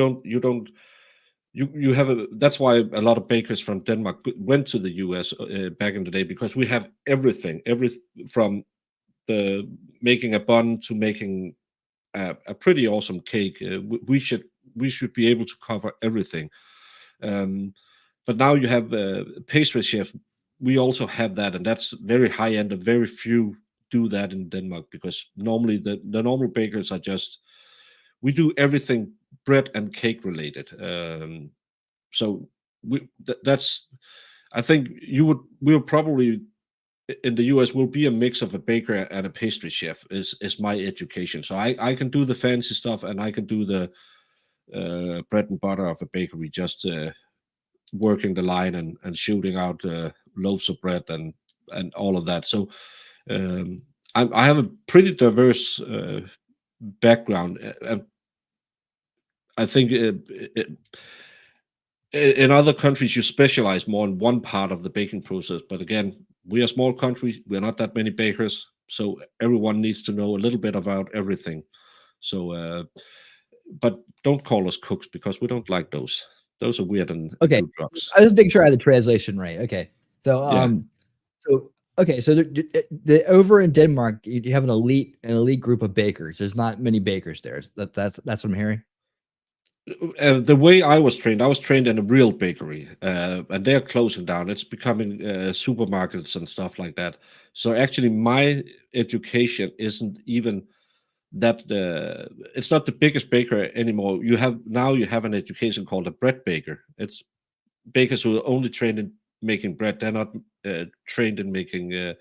have that's why a lot of bakers from Denmark went to the US back in the day because we have everything, from the making a bun to making a pretty awesome cake. we should be able to cover everything. But now you have pastry chef. We also have that, and that's very high end. And very few do that in Denmark, because normally the normal bakers are just, we do everything bread and cake related. So that's, I think we'll probably in the US will be a mix of a baker and a pastry chef is my education. So I can do the fancy stuff, and I can do the bread and butter of a bakery, just working the line and shooting out loaves of bread and all of that. So I have a pretty diverse background. I think in other countries you specialize more in one part of the baking process, but again, we are a small country. We're not that many bakers, so everyone needs to know a little bit about everything. So, but don't call us cooks, because we don't like those. Those are weird and Okay, do drugs. I was making sure I had the translation right. Okay, so Yeah. so okay, so the over in Denmark, you have an elite group of bakers. There's not many bakers there. That's what I'm hearing. The way I was trained in a real bakery, and they're closing down. It's becoming supermarkets and stuff like that. So actually, my education isn't even that. It's not the biggest baker anymore. You have an education called a bread baker. It's bakers who are only trained in making bread. They're not trained in making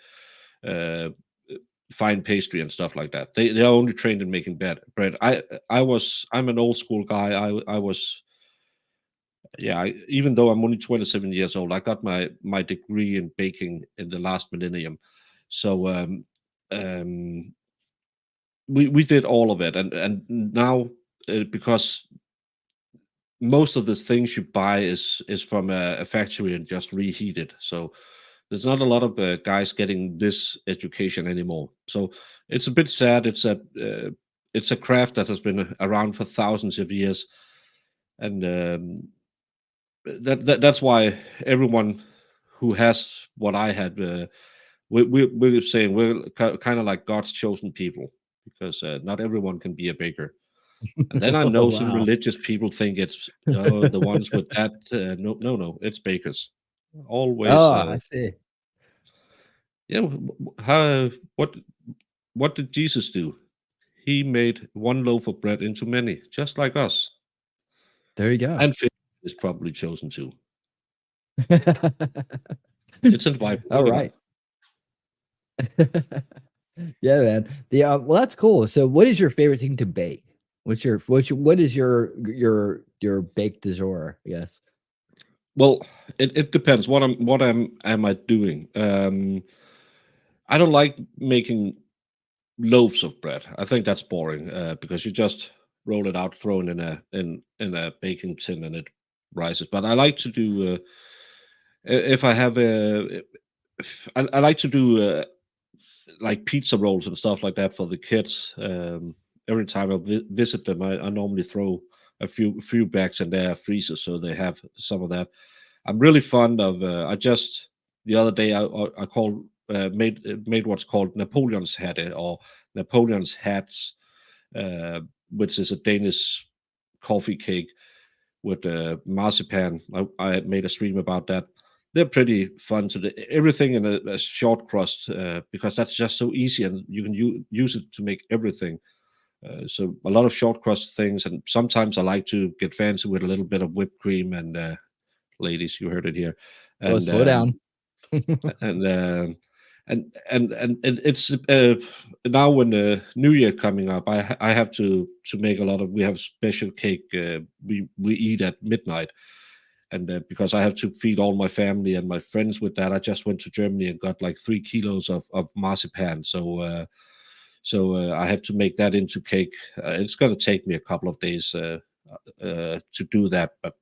fine pastry and stuff like that. They are only trained in making bread. I'm an old school guy. I was, yeah. Even though I'm only 27 years old, I got my degree in baking in the last millennium. So we did all of it, and now because most of the things you buy is from a factory and just reheated. So there's not a lot of guys getting this education anymore. So it's a bit sad. It's a craft that has been around for thousands of years, and that's why everyone who has what I had, we're saying we're kind of like God's chosen people, because not everyone can be a baker. And then I know some Wow. religious people think it's the ones with that. No, it's bakers. Always. Oh, I see. Yeah. What did Jesus do? He made one loaf of bread into many, just like us. There you go. And fish is probably chosen too. It's in the Bible. All Look it right. Yeah, man. Well, that's cool. So, what is your favorite thing to bake? What is your bake du jour? I guess. Well, it depends. What am I doing? I don't like making loaves of bread. I think that's boring, because you just roll it out, throw it in a baking tin, and it rises. But I like to do if I have I like to do like pizza rolls and stuff like that for the kids. Every time I visit them, I normally throw a few bags in their freezers, so they have some of that. I'm really fond of. I just the other day I called made what's called Napoleon's hat, or Napoleon's hats, which is a Danish coffee cake with marzipan. I made a stream about that. They're pretty fun to do. Everything in a short crust, because that's just so easy, and you can use it to make everything. So a lot of short crust things, and sometimes I like to get fancy with a little bit of whipped cream. And ladies, you heard it here. Oh, And slow down. and it's now when the New Year coming up, I have to make a lot of. We have special cake we eat at midnight, and because I have to feed all my family and my friends with that, I just went to Germany and got like 3 kilos of marzipan. So I have to make that into cake. It's going to take me a couple of days to do that, but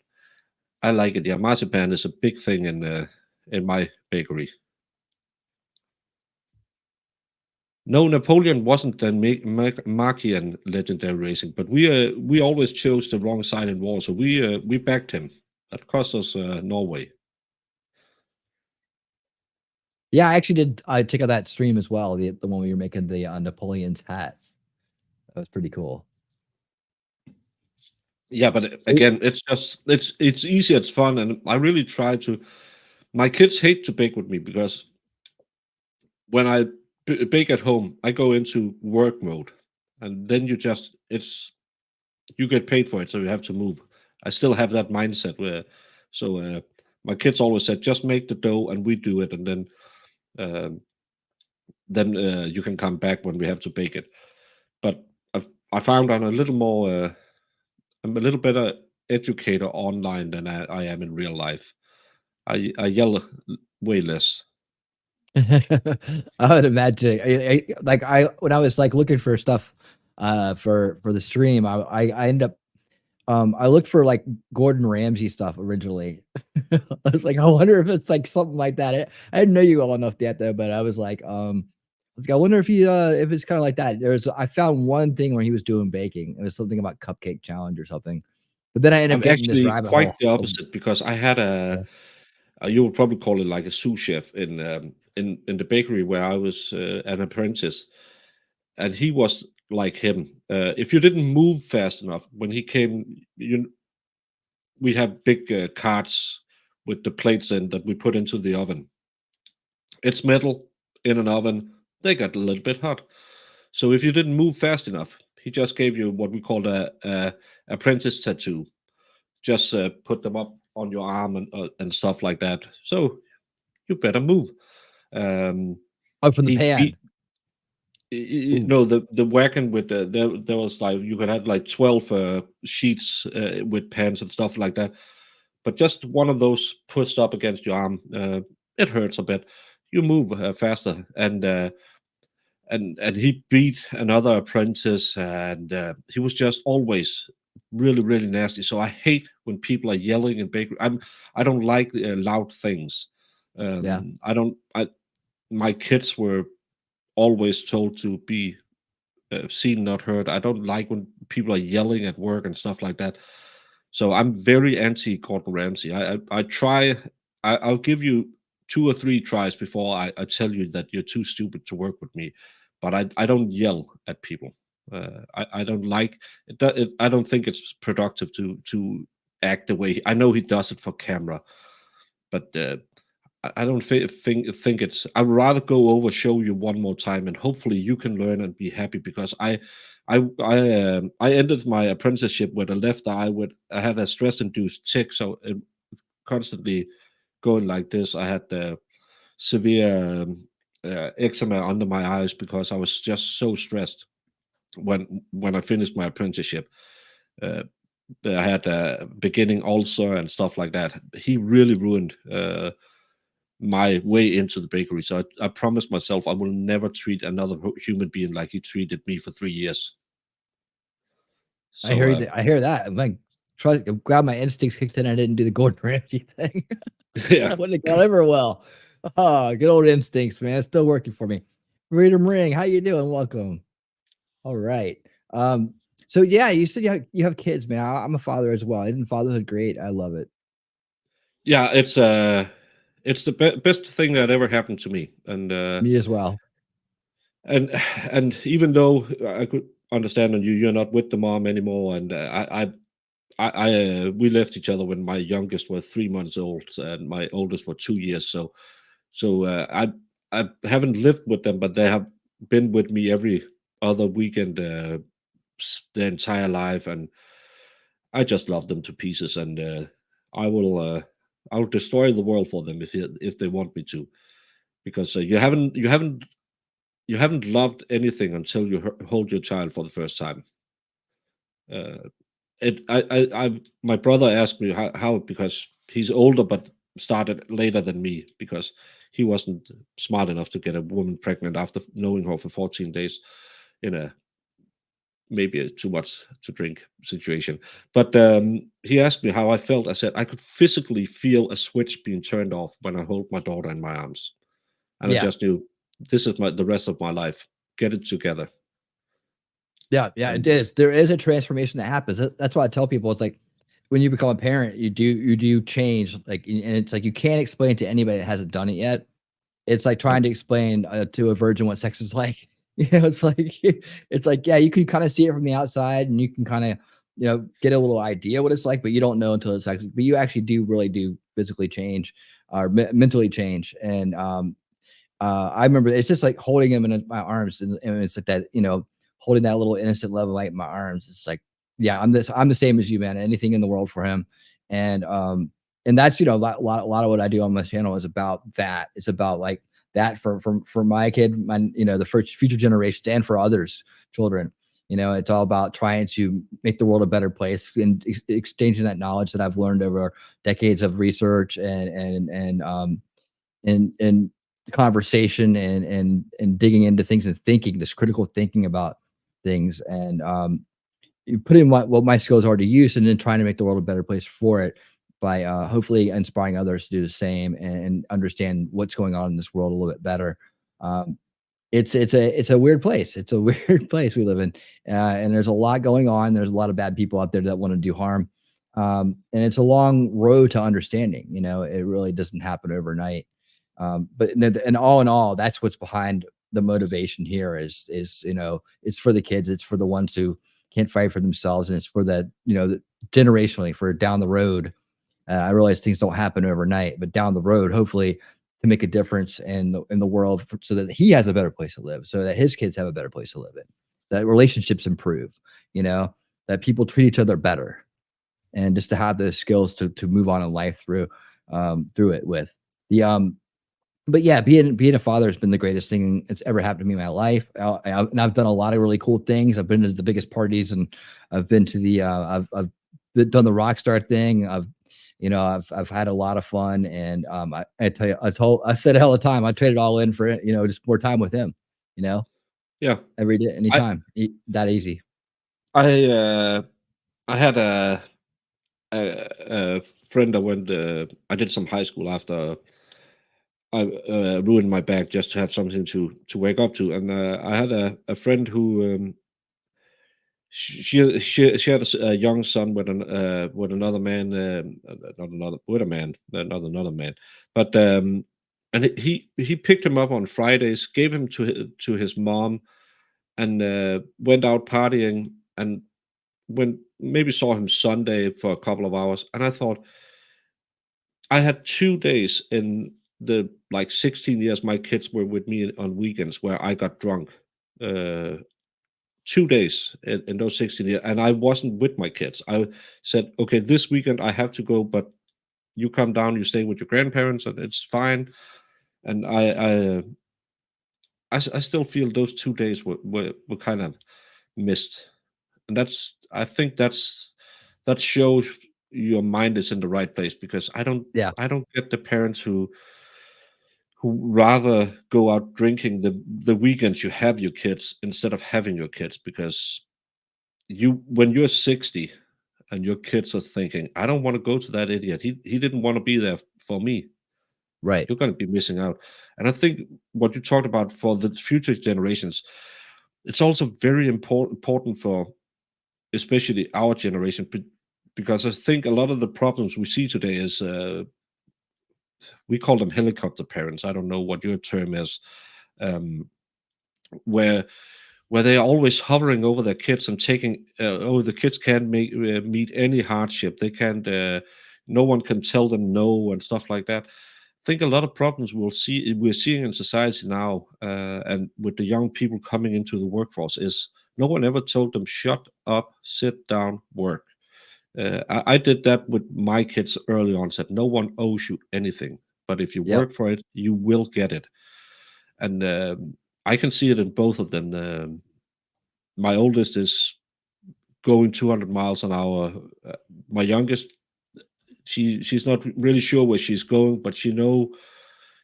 I like it. Yeah, marzipan is a big thing in my bakery. No, Napoleon wasn't the Markian legendary racing, but we always chose the wrong side in war, so we backed him. That cost us Norway. Yeah, I actually did. I check out that stream as well. The one where you're making the Napoleon's hats. That was pretty cool. Yeah, but again, it's easy, it's fun, and I really try to. My kids hate to bake with me because when I bake at home, I go into work mode, and then you get paid for it, so you have to move. I still have that mindset where, so my kids always said, just make the dough and we do it, and um, then you can come back when we have to bake it. But I found I'm a little better educator online than I am in real life. I yell way less. I would imagine. Like when I was like looking for stuff for the stream, I end up I looked for like Gordon Ramsay stuff originally. I was like, I wonder if it's like something like that. I didn't know you well enough yet though, but I was like, I wonder if he if it's kind of like that. I found one thing where he was doing baking. It was something about cupcake challenge or something. But then I ended I'm up getting this actually rabbit quite hole. the opposite because I had Yeah. you would probably call it like a sous chef in the bakery where I was an apprentice, and he was like him. If you didn't move fast enough when he came, we have big carts with the plates in that we put into the oven. It's metal in an oven. They got a little bit hot. So if you didn't move fast enough, he just gave you what we call a apprentice tattoo. Just put them up on your arm and stuff like that. So you better move. Um, Oh, from the he pan. beat. No, the wagon with there was like you could have like 12 sheets with pens and stuff like that, but just one of those pushed up against your arm, it hurts a bit. You move faster, and he beat another apprentice, and he was just always really nasty. So I hate when people are yelling in bakery. I don't like loud things. Yeah. I don't. My kids were always told to be seen, not heard. I don't like when people are yelling at work and stuff like that. So I'm very anti Gordon Ramsay. I try. I'll give you 2 or 3 tries before I tell you that you're too stupid to work with me. But I don't yell at people. I don't like it, I don't think it's productive to act the way I know he does it for camera, but I don't think it's. I'd rather go over, show you one more time, and hopefully you can learn and be happy. Because I ended my apprenticeship with a left eye. I had a stress induced tick, so it constantly going like this. I had severe eczema under my eyes because I was just so stressed when I finished my apprenticeship. Uh, I had a beginning ulcer and stuff like that. He really ruined my way into the bakery. So I promised myself I will never treat another human being like he treated me for 3 years. I So hear you. I hear that. I'm like, I'm glad my instincts kicked in. I didn't do the Gordon Ramsay thing. yeah, That wouldn't have gone over well. Oh, good old instincts, man. It's still working for me. Freedom Ring, how you doing? Welcome. All right. So yeah, you said you have kids, man. I'm a father as well. Isn't fatherhood great? I love it. yeah, it's the best thing that ever happened to me, Me as well. and and even though I could understand and you're not with the mom anymore, and we left each other when my youngest was 3 months old and my oldest was 2 years. So I haven't lived with them, but they have been with me every other weekend their entire life, and I just love them to pieces. And I'll destroy the world for them if they want me to, because you haven't loved anything until you hold your child for the first time. Uh, my brother asked me how because he's older but started later than me because he wasn't smart enough to get a woman pregnant after knowing her for 14 days in a maybe a too much to drink situation. But he asked me how I felt. I said I could physically feel a switch being turned off when I hold my daughter in my arms, and I Yeah. just knew this is the rest of my life. Get it together. Yeah, it And is. There is a transformation that happens. That's why I tell people it's like when you become a parent, you do change. Like, and it's like you can't explain to anybody that hasn't done it yet. It's like trying to explain to a virgin what sex is like. It's like yeah, you can kind of see it from the outside, and you can kind of get a little idea what it's like, but you don't know until it's actually, but you actually do physically change or mentally change. And I remember it's just like holding him in my arms, and it's like that, holding that little innocent love light in my arms. It's like, yeah, I'm the same as you, man. Anything in the world for him. And that's, a lot of what I do on my channel is about that. It's about like that for my kid, the first future generations, and for others children. It's all about trying to make the world a better place and exchanging that knowledge that I've learned over decades of research and conversation and digging into things and thinking, this critical thinking about things, and you put in what my skills are to use, and then trying to make the world a better place for it by hopefully inspiring others to do the same and understand what's going on in this world a little bit better. It's a weird place. It's a weird place we live in, and there's a lot going on. There's a lot of bad people out there that want to do harm, and it's a long road to understanding. It really doesn't happen overnight. But and all in all, that's what's behind the motivation here. Is it's for the kids. It's for the ones who can't fight for themselves, and it's for generationally, for down the road. I realize things don't happen overnight, but down the road, hopefully, to make a difference in the world, so that he has a better place to live, so that his kids have a better place to live in, that relationships improve, that people treat each other better, and just to have those skills to move on in life through it with the. But yeah, being a father has been the greatest thing that's ever happened to me in my life. And I've done a lot of really cool things. I've been to the biggest parties, and I've been to the I've done the rock star thing. I've had a lot of fun, and I tell you, I said it all the time. I traded all in for it, just more time with him. Yeah. Every day, anytime, that easy. I had a friend. I did some high school after I ruined my back just to have something to wake up to, and I had a friend who she had a young son with another man, not another man, but and he picked him up on Fridays, gave him to his mom, and went out partying, and maybe saw him Sunday for a couple of hours, and I thought, I had 2 days in the 16 years my kids were with me on weekends where I got drunk. 2 days in those 16 years, and I wasn't with my kids. I said, okay, this weekend I have to go, but you come down, you stay with your grandparents, and it's fine. And I still feel those 2 days were kind of missed, and I think that shows your mind is in the right place, because I don't Yeah. get the parents who rather go out drinking the weekends you have your kids instead of having your kids, because when you're 60 and your kids are thinking, I don't want to go to that idiot, he didn't want to be there for me, Right. you're going to be missing out. And I think what you talked about for the future generations, it's also very important for especially our generation, because I think a lot of the problems we see today is we call them helicopter parents. I don't know what your term is, where they are always hovering over their kids and taking the kids can't meet any hardship. They can't. No one can tell them no and stuff like that. I think a lot of problems we're seeing in society now, and with the young people coming into the workforce, is no one ever told them shut up, sit down, work. I did that with my kids early on. Said no one owes you anything, but if you Yep. work for it, you will get it. And I can see it in both of them. My oldest is going 200 miles an hour. My youngest, she's not really sure where she's going, but she know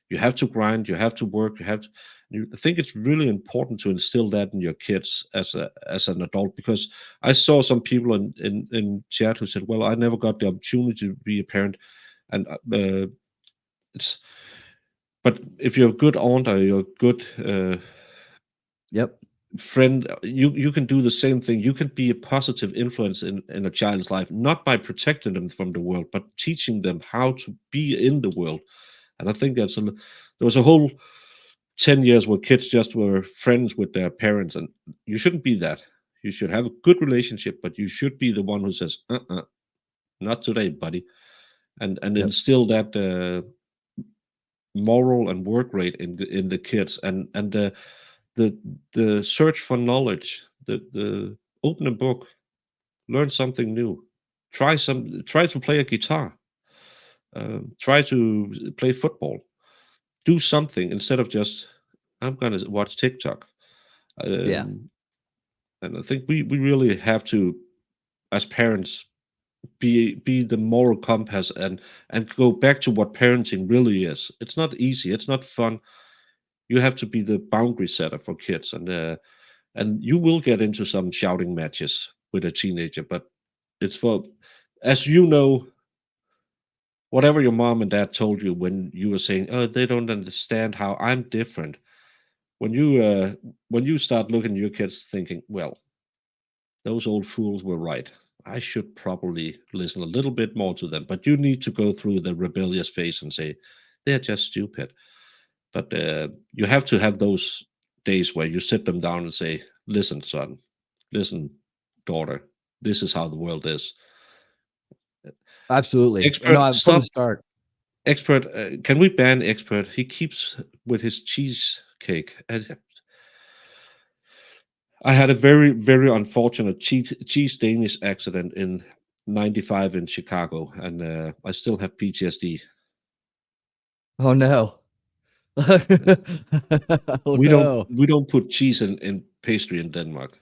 you have to grind, you have to work, you have to. I think it's really important to instill that in your kids as an adult, because I saw some people in chat who said, "Well, I never got the opportunity to be a parent," and it's. But if you're a good aunt or you're a good Yep. friend, you can do the same thing. You can be a positive influence in a child's life, not by protecting them from the world, but teaching them how to be in the world. And I think there was a whole 10 years where kids just were friends with their parents, and you shouldn't be that. You should have a good relationship, but you should be the one who says, not today, buddy, and Yep. instill that moral and work rate in the kids, and the search for knowledge, the open a book, learn something new, try to play a guitar, try to play football, do something instead of just I'm gonna watch TikTok. Yeah. And I think we really have to, as parents, be the moral compass and go back to what parenting really is. It's not easy. It's not fun. You have to be the boundary setter for kids, and you will get into some shouting matches with a teenager, but it's for, as you know, whatever your mom and dad told you when you were saying, "Oh, they don't understand how I'm different." When you start looking at your kids thinking, "Well, those old fools were right. I should probably listen a little bit more to them." But you need to go through the rebellious phase and say, "They're just stupid." But you have to have those days where you sit them down and say, "Listen, son. Listen, daughter. This is how the world is." Absolutely. No, Expert, from the stop. start. Expert, can we ban Expert? He keeps with his cheesecake. I had a very, very unfortunate cheese Danish accident in '95 in Chicago, and I still have PTSD. Oh no. Oh We don't no. we don't put cheese in pastry in Denmark.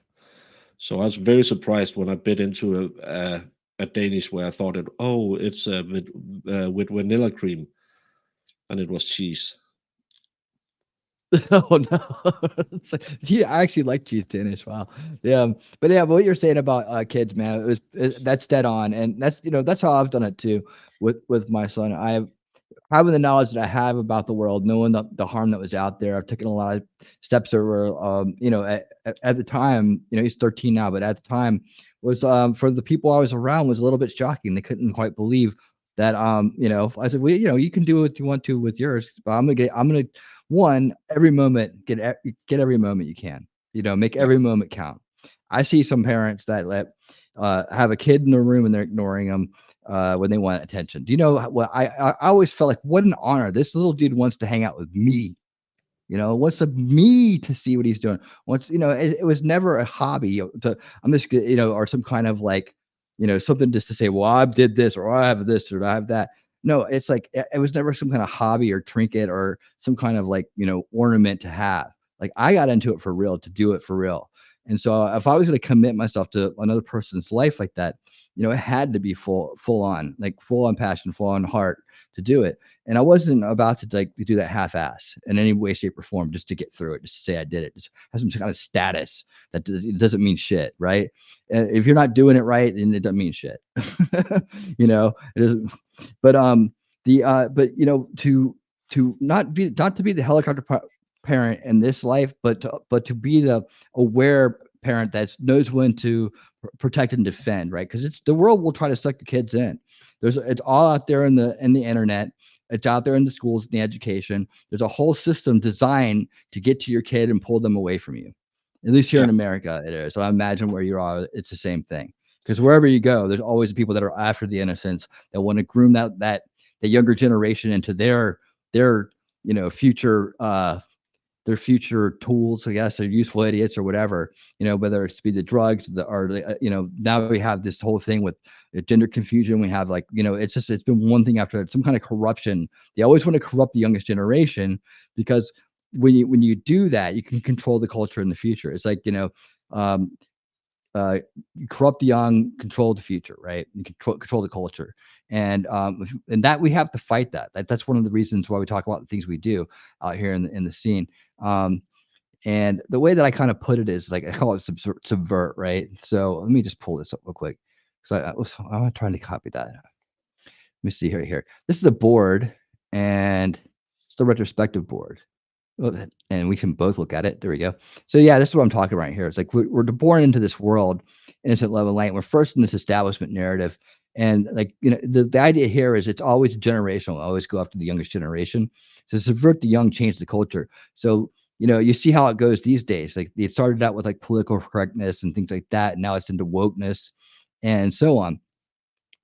So I was very surprised when I bit into a Danish where I thought it's with vanilla cream, and it was cheese. Oh no. It's like, yeah, I actually like cheese Danish. Wow. Yeah. But yeah, but what you're saying about kids, man, that's dead on. And that's how I've done it too with my son. Having the knowledge that I have about the world, knowing the harm that was out there. I've taken a lot of steps that were, at the time, he's 13 now, but at the time was, for the people I was around, was a little bit shocking. They couldn't quite believe that, I said, well, you can do what you want to with yours, but I'm gonna one, every moment, get every moment you can, make Yeah. every moment count. I see some parents that have a kid in the room and they're ignoring them when they want attention. Do you know what I always felt like? What an honor! This little dude wants to hang out with me. Wants me to see what he's doing. Wants it was never a hobby. I'm just or some kind of like something just to say, well, I did this or I have this or I have that. No, it's like it was never some kind of hobby or trinket or some kind of like ornament to have. Like I got into it for real, to do it for real. And so if I was going to commit myself to another person's life like that, it had to be full on, like full on passion, full on heart to do it. And I wasn't about to like do that half ass in any way, shape, or form just to get through it, just to say I did it, just have some kind of status that it doesn't mean shit, right? If you're not doing it right, then it doesn't mean shit. It isn't. But to not to be the helicopter parent in this life, but to be the aware parent that knows when to protect and defend, right? Because it's the world will try to suck your kids in. It's all out there in the internet. It's out there in the schools and the education. There's a whole system designed to get to your kid and pull them away from you. At least here Yeah. in America, it is. So I imagine where you are, it's the same thing. Because wherever you go, there's always people that are after the innocence, that want to groom that younger generation into their future their future tools, I guess, or useful idiots or whatever, whether it's be the drugs, now we have this whole thing with gender confusion. We have it's been one thing after some kind of corruption. They always want to corrupt the youngest generation because when you do that, you can control the culture in the future. It's like, you corrupt the young, control the future, right? You control the culture, and that we have to fight that. That's one of the reasons why we talk about the things we do out here in the scene. And the way that I kind of put it is like I call it subvert, right? So let me just pull this up real quick because I'm trying to copy that. Let me see here. This is the board, and it's the retrospective board. And we can both look at it. There we go. So yeah, this is what I'm talking about here. It's like we're born into this world, innocent, love, and light. We're first in this establishment narrative, and like the idea here is it's always generational. Always go after the youngest generation. So subvert the young, change the culture. So you see how it goes these days. Like it started out with like political correctness and things like that. And now it's into wokeness and so on.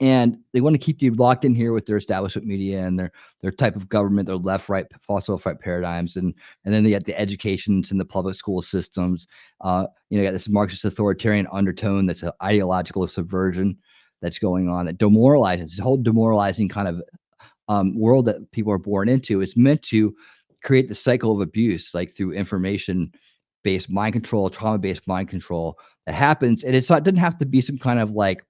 And they want to keep you locked in here with their establishment media and their type of government, their left, right, fossil right paradigms, and then they got the educations and the public school systems. You got this Marxist authoritarian undertone that's an ideological subversion that's going on that demoralizes. This whole demoralizing kind of world that people are born into is meant to create the cycle of abuse, like through information-based mind control, trauma-based mind control that happens, and it doesn't have to be some kind of like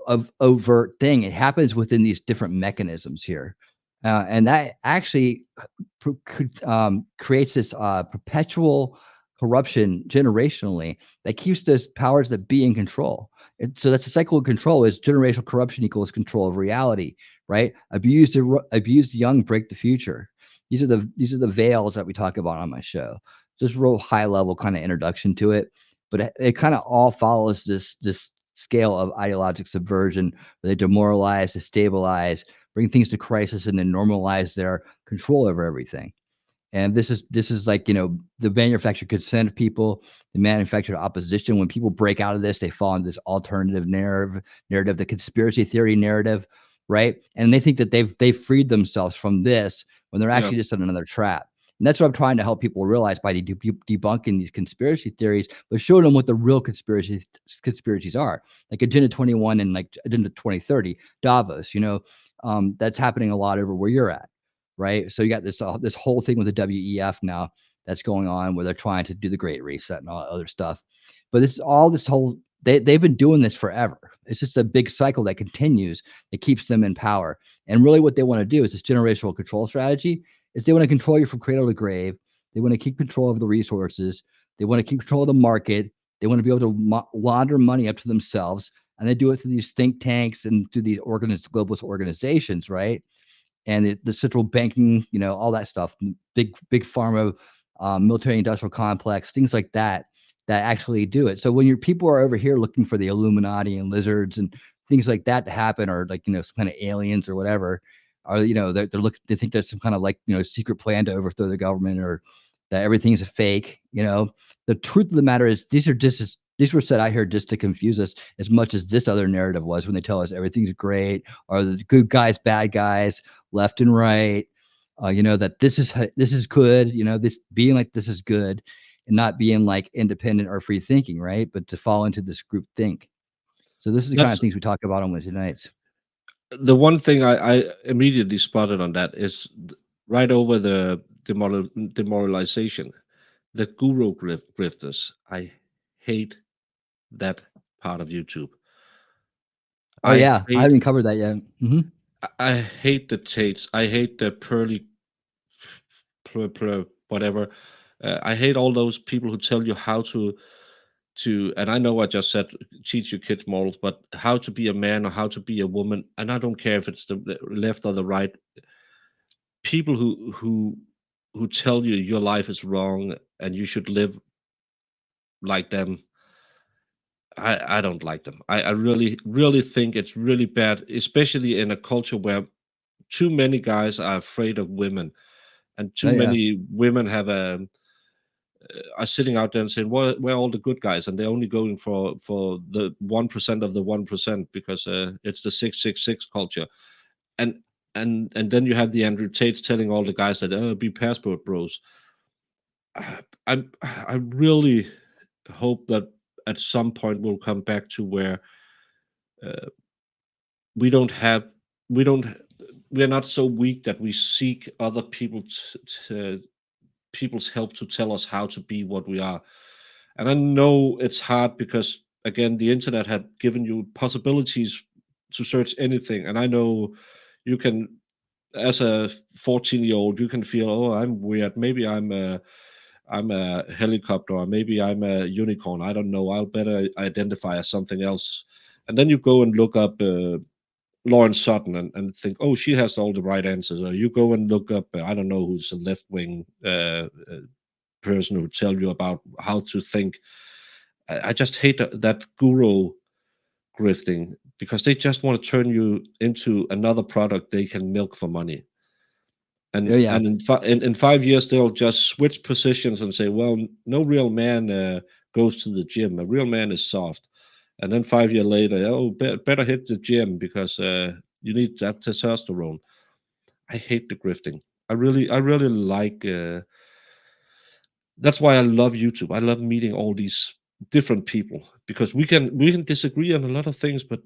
of overt thing. It happens within these different mechanisms here. And that actually creates this perpetual corruption generationally that keeps those powers that be in control. And so that's the cycle of control is generational corruption equals control of reality, right? Abused young break the future. These are the veils that we talk about on my show. Just real high level kind of introduction to it, but it kind of all follows this scale of ideologic subversion where they demoralize, destabilize, bring things to crisis, and then normalize their control over everything. And this is like, the manufactured consent of people, the manufactured opposition. When people break out of this, they fall into this alternative narrative, the conspiracy theory narrative, right? And they think that they've freed themselves from this when they're actually just in another trap. And that's what I'm trying to help people realize by debunking these conspiracy theories, but showing them what the real conspiracies are, like Agenda 21 and like Agenda 2030, Davos. That's happening a lot over where you're at, right? So you got this whole thing with the WEF now that's going on where they're trying to do the Great Reset and all that other stuff. But they've been doing this forever. It's just a big cycle that continues that keeps them in power. And really what they want to do is this generational control strategy is they want to control you from cradle to grave. They want to keep control of the resources. They want to keep control of the market. They want to be able to launder money up to themselves. And they do it through these think tanks and through these globalist organizations, right? And the central banking, all that stuff, big pharma, military industrial complex, things like that actually do it. So when your people are over here looking for the Illuminati and lizards and things like that to happen, or like, some kind of aliens or whatever, or, they're looking, they think there's some kind of like, secret plan to overthrow the government or that everything's a fake. The truth of the matter is these were set out here just to confuse us as much as this other narrative was when they tell us everything's great or the good guys, bad guys, left and right, that this is good, this being like this is good and not being like independent or free thinking, right? But to fall into this group think. So this is the kind of things we talk about on Wednesday nights. The one thing I immediately spotted on that is right over the demoralization, the guru grifters. I hate that part of YouTube. Oh yeah, I haven't covered that yet. Mm-hmm. I hate the Tates. I hate the pearly, whatever. I hate all those people who tell you how to. And I know I just said teach your kids morals, but how to be a man or how to be a woman, and I don't care if it's the left or the right. People who tell you your life is wrong and you should live like them. I don't like them. I really think it's really bad, especially in a culture where too many guys are afraid of women, and too many women are sitting out there and saying, "Well, where are all the good guys?" And they're only going for the 1% of the 1% because it's the 666 culture, and then you have the Andrew Tates telling all the guys that be passport bros. I really hope that at some point we'll come back to where we're not so weak that we seek other people's help to tell us how to be what we are. And I know it's hard because again the internet had given you possibilities to search anything, and I know you can, as a 14-year-old, you can feel, oh, I'm weird, maybe I'm a helicopter, or maybe I'm a unicorn, I don't know, I'll better identify as something else. And then you go and look up Lauren Sutton and think, oh, she has all the right answers. Or you go and look up, I don't know who's a left-wing person who tell you about how to think. I just hate that guru grifting because they just want to turn you into another product they can milk for money. And Oh, yeah. and in 5 years they'll just switch positions and say, well, no real man goes to the gym. A real man is soft. And then 5 years later, oh, better hit the gym because you need that testosterone. I hate the grifting. I really like. That's why I love YouTube. I love meeting all these different people because we can disagree on a lot of things, but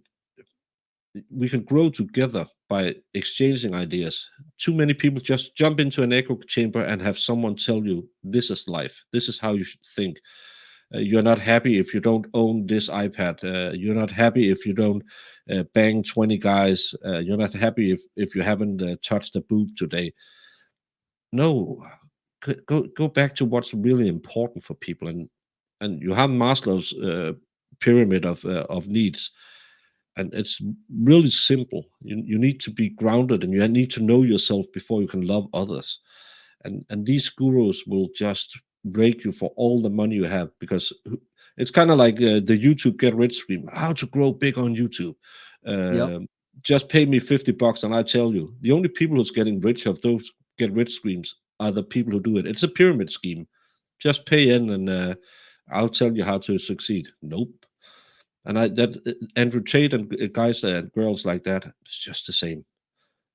we can grow together by exchanging ideas. Too many people just jump into an echo chamber and have someone tell you this is life. This is how you should think. You're not happy if you don't own this iPad. You're not happy if you don't bang 20 guys. You're not happy if you haven't touched a boob today. No, go back to what's really important for people, and you have Maslow's pyramid of needs, and it's really simple. You need to be grounded, and you need to know yourself before you can love others. And these gurus will just break you for all the money you have because it's kind of like the YouTube get rich scheme. How to grow big on YouTube? Yep. Just pay me $50 and I tell you, the only people who's getting rich of those get rich schemes are the people who do it. It's a pyramid scheme. Just pay in and I'll tell you how to succeed. Nope. And Andrew Tate and guys and girls like that, it's just the same.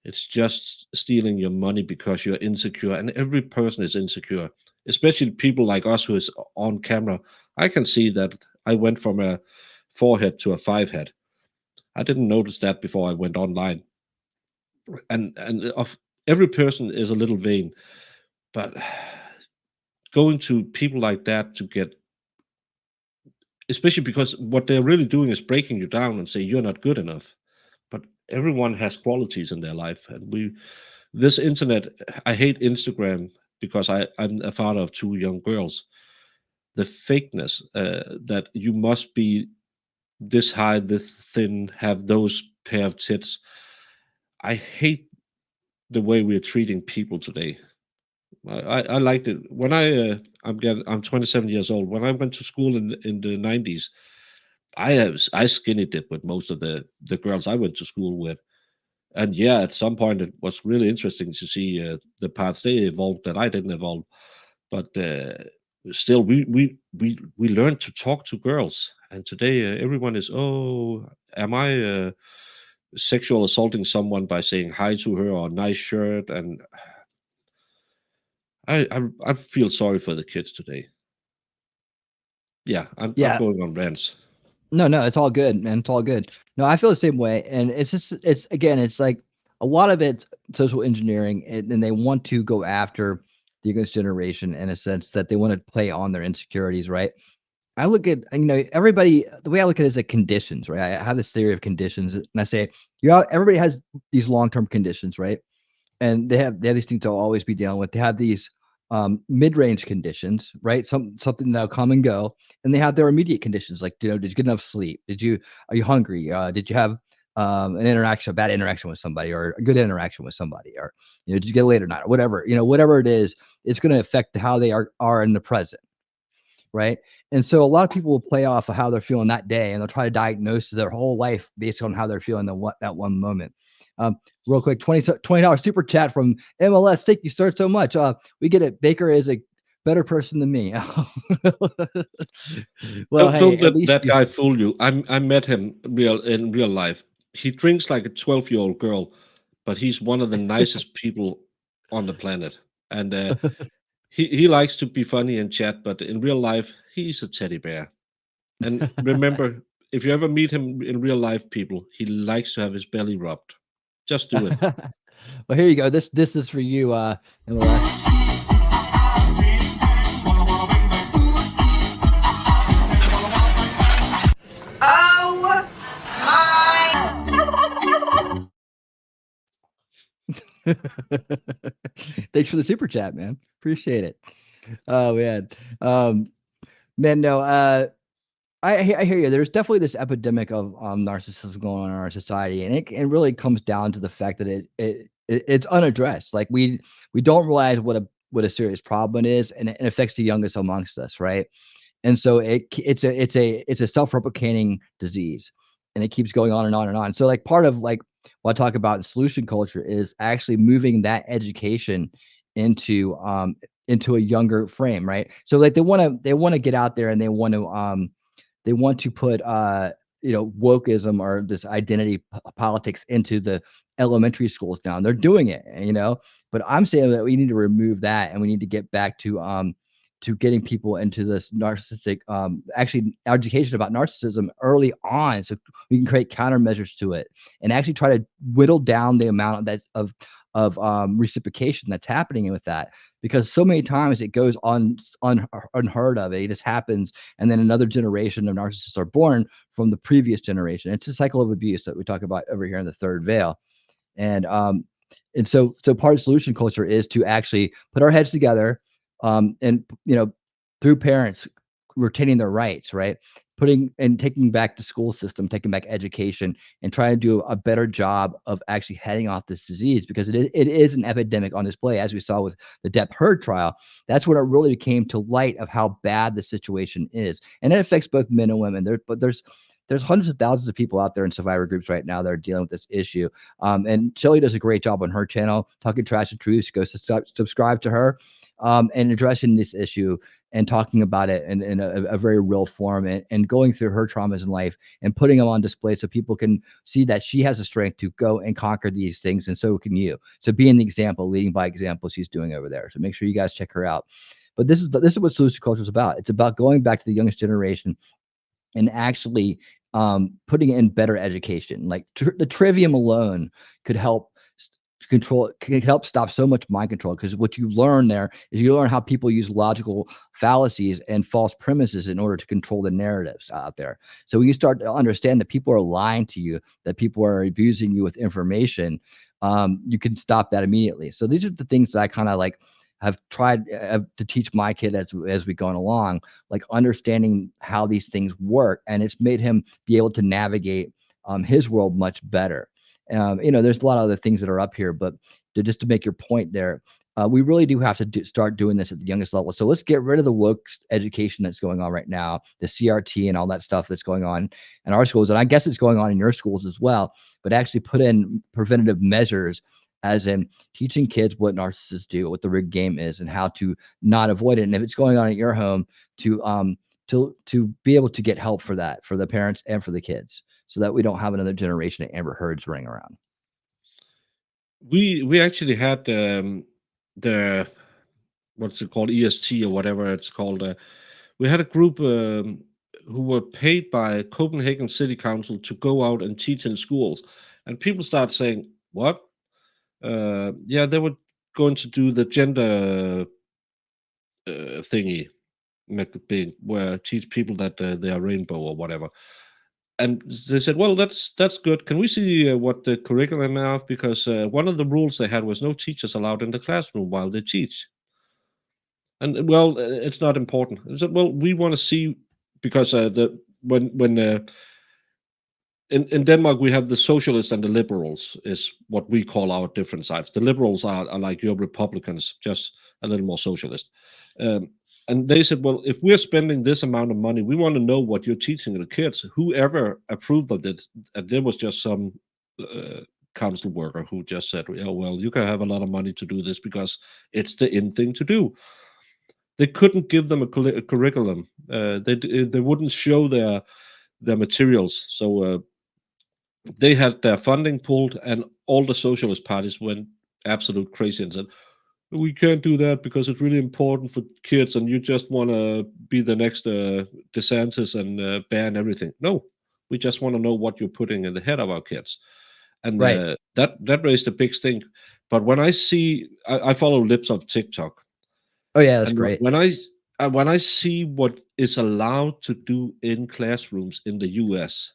It's just stealing your money because you're insecure, and every person is insecure, especially people like us who is on camera. I can see that I went from a 4-head to a 5-head. I didn't notice that before I went online. And of every person is a little vain, but going to people like that to get, especially because what they're really doing is breaking you down and say you're not good enough. But everyone has qualities in their life, and this internet, I hate Instagram because I'm a father of 2 young girls. The fakeness that you must be this high, this thin, have those pair of tits. I hate the way we're treating people today. I liked it when I'm 27 years old. When I went to school in the 90s, I skinny dipped with most of the girls I went to school with. And yeah, at some point it was really interesting to see the parts they evolved that I didn't evolve. But still, we learned to talk to girls, and today everyone is, oh, am I sexual assaulting someone by saying hi to her or nice shirt? And I feel sorry for the kids today. Yeah, I'm Yeah. going on rants. No, it's all good, man. It's all good. No, I feel the same way. And it's again, it's like a lot of it's social engineering, and they want to go after the youngest generation in a sense that they want to play on their insecurities, right? I look at, everybody, the way I look at it is like conditions, right? I have this theory of conditions, and I say, everybody has these long-term conditions, right? And they have these things they'll always be dealing with. They have these mid-range conditions, right? Something that'll come and go, and they have their immediate conditions, like, did you get enough sleep? Are you hungry? Did you have a bad interaction with somebody, or a good interaction with somebody, or did you get late or not, or whatever, whatever it is, it's going to affect how they are in the present, right? And so a lot of people will play off of how they're feeling that day, and they'll try to diagnose their whole life based on how they're feeling that one moment. Real quick, $20 super chat from MLS. Thank you, sir, so much. We get it. Baker is a better person than me. Well, Don't at let least that guy fool you. I met him in real life. He drinks like a 12-year-old girl, but he's one of the nicest people on the planet. And he likes to be funny and chat, but in real life, he's a teddy bear. And remember, if you ever meet him in real life, people, he likes to have his belly rubbed. Just do it. Well, here you go. This is for you, MLS. Thanks for the super chat, man. Appreciate it. Oh man. Man, no, I hear you. There's definitely this epidemic of narcissism going on in our society, and it really comes down to the fact that it's unaddressed. Like we don't realize what a serious problem it is, and it affects the youngest amongst us, right? And so it's a self-replicating disease, and it keeps going on and on and on. So like part of like what I talk about in solution culture is actually moving that education into a younger frame, right? So like they want to get out there and they want to put wokeism or this identity politics into the elementary schools now. They're doing it, but I'm saying that we need to remove that and we need to get back to getting people into this narcissistic actually education about narcissism early on, so we can create countermeasures to it and actually try to whittle down the amount of reciprocation that's happening with that, because so many times it goes unheard of. It just happens, and then another generation of narcissists are born from the previous generation. It's a cycle of abuse that we talk about over here in the third veil. And so part of solution culture is to actually put our heads together, and through parents retaining their rights, right? Putting and taking back the school system, taking back education, and trying to do a better job of actually heading off this disease, because it is an epidemic on display, as we saw with the Depp Heard trial. That's when it really came to light of how bad the situation is, and it affects both men and women. There's hundreds of thousands of people out there in survivor groups right now that are dealing with this issue. And Shelly does a great job on her channel, Talking Trash and Truth. Go subscribe to her, and addressing this issue and talking about it in a very real form, and going through her traumas in life and putting them on display so people can see that she has the strength to go and conquer these things, and so can you. So being the example, leading by example, she's doing over there. So make sure you guys check her out. But this is what solution culture is about. It's about going back to the youngest generation and actually putting in better education. Like the trivium alone could help stop so much mind control, because what you learn there is you learn how people use logical fallacies and false premises in order to control the narratives out there. So when you start to understand that people are lying to you, that people are abusing you with information, you can stop that immediately. So these are the things that I kind of like have tried to teach my kid as we've gone along, like understanding how these things work, and it's made him be able to navigate his world much better. There's a lot of other things that are up here, but just to make your point there, we really do have to start doing this at the youngest level. So let's get rid of the woke education that's going on right now, the CRT and all that stuff that's going on in our schools. And I guess it's going on in your schools as well, but actually put in preventative measures, as in teaching kids what narcissists do, what the rigged game is, and how to not avoid it. And if it's going on at your home, to be able to get help for that, for the parents and for the kids, so that we don't have another generation of Amber Heards running around. We actually had the what's it called, EST or whatever it's called. We had a group who were paid by Copenhagen City Council to go out and teach in schools, and people start saying, "What? Yeah, they were going to do the gender thingy, make it big, where teach people that they are rainbow or whatever." And they said, "Well, that's good. Can we see what the curriculum are? Because one of the rules they had was no teachers allowed in the classroom while they teach." And well, it's not important. I said, "Well, we want to see, because in Denmark we have the socialists and the liberals is what we call our different sides. The liberals are like your Republicans, just a little more socialist." And they said, "Well, if we're spending this amount of money, we want to know what you're teaching the kids. Whoever approved of it?" And there was just some council worker who just said, "Oh, well, you can have a lot of money to do this because it's the in thing to do." They couldn't give them a curriculum. They wouldn't show their materials. So they had their funding pulled, and all the socialist parties went absolute crazy and said, "We can't do that because it's really important for kids, and you just want to be the next DeSantis and ban everything." No, we just want to know what you're putting in the head of our kids. And Right. that raised a big stink. But when I see, I follow Lips on TikTok, Oh yeah, that's and great. when I see what is allowed to do in classrooms in the US,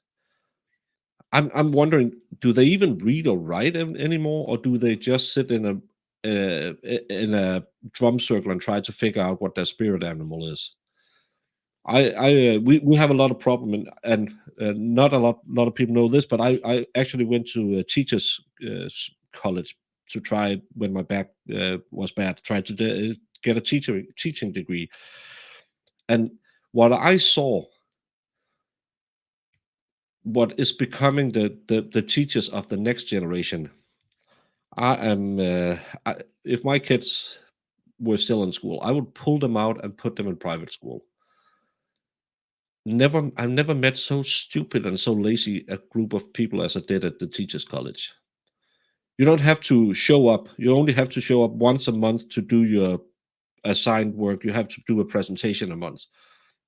I'm wondering, do they even read or write anymore, or do they just sit in a drum circle and try to figure out what their spirit animal is? We have a lot of problem, and not a lot of people know this, but I actually went to a teachers college to try, when my back was bad, try to get a teaching degree. And what I saw what is becoming the teachers of the next generation. I am if my kids were still in school, I would pull them out and put them in private school. I've never met so stupid and so lazy a group of people as I did at the teachers college. You don't have to show up. You only have to show up once a month to do your assigned work. You have to do a presentation a month.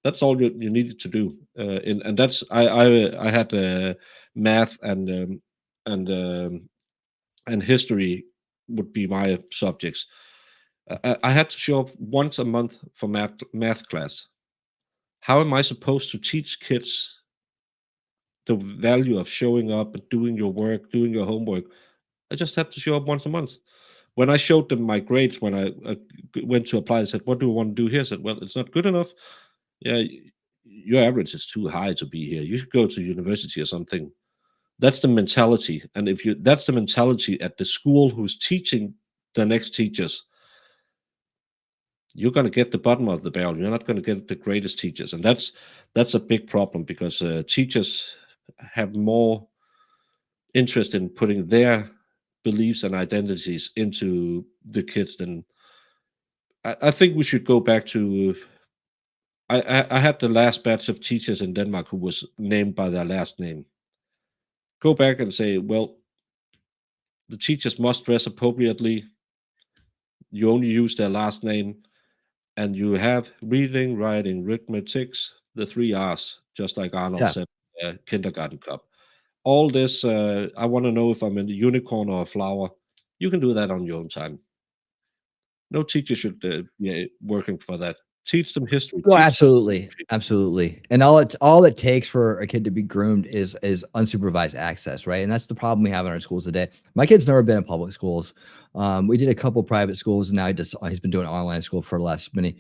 That's all you needed to do. And that's I had math and um, and history would be my subjects. I had to show up once a month for math class. How am I supposed to teach kids the value of showing up and doing your work, doing your homework? I just have to show up once a month. When I showed them my grades, when I went to apply, I said, "What do you want to do here?" I said, "Well, it's not good enough. Yeah, your average is too high to be here. You should go to university or something." That's the mentality, and if you that's the mentality at the school who's teaching the next teachers, you're going to get the bottom of the barrel. You're not going to get the greatest teachers, and that's a big problem because teachers have more interest in putting their beliefs and identities into the kids than I think we should go back to. I had the last batch of teachers in Denmark who was named by their last name. Go back and say, well, the teachers must dress appropriately. You only use their last name, and you have reading, writing, arithmetics, the 3 R's, just like Arnold Yeah. said, kindergarten cup. All this, I want to know if I'm a unicorn or a flower. You can do that on your own time. No teacher should be working for that. Teach them history. Well, Teach absolutely, absolutely. And all it takes for a kid to be groomed is unsupervised access, right? And that's the problem we have in our schools today. My kid's never been in public schools. We did a couple private schools, and now he's been doing online school for the last many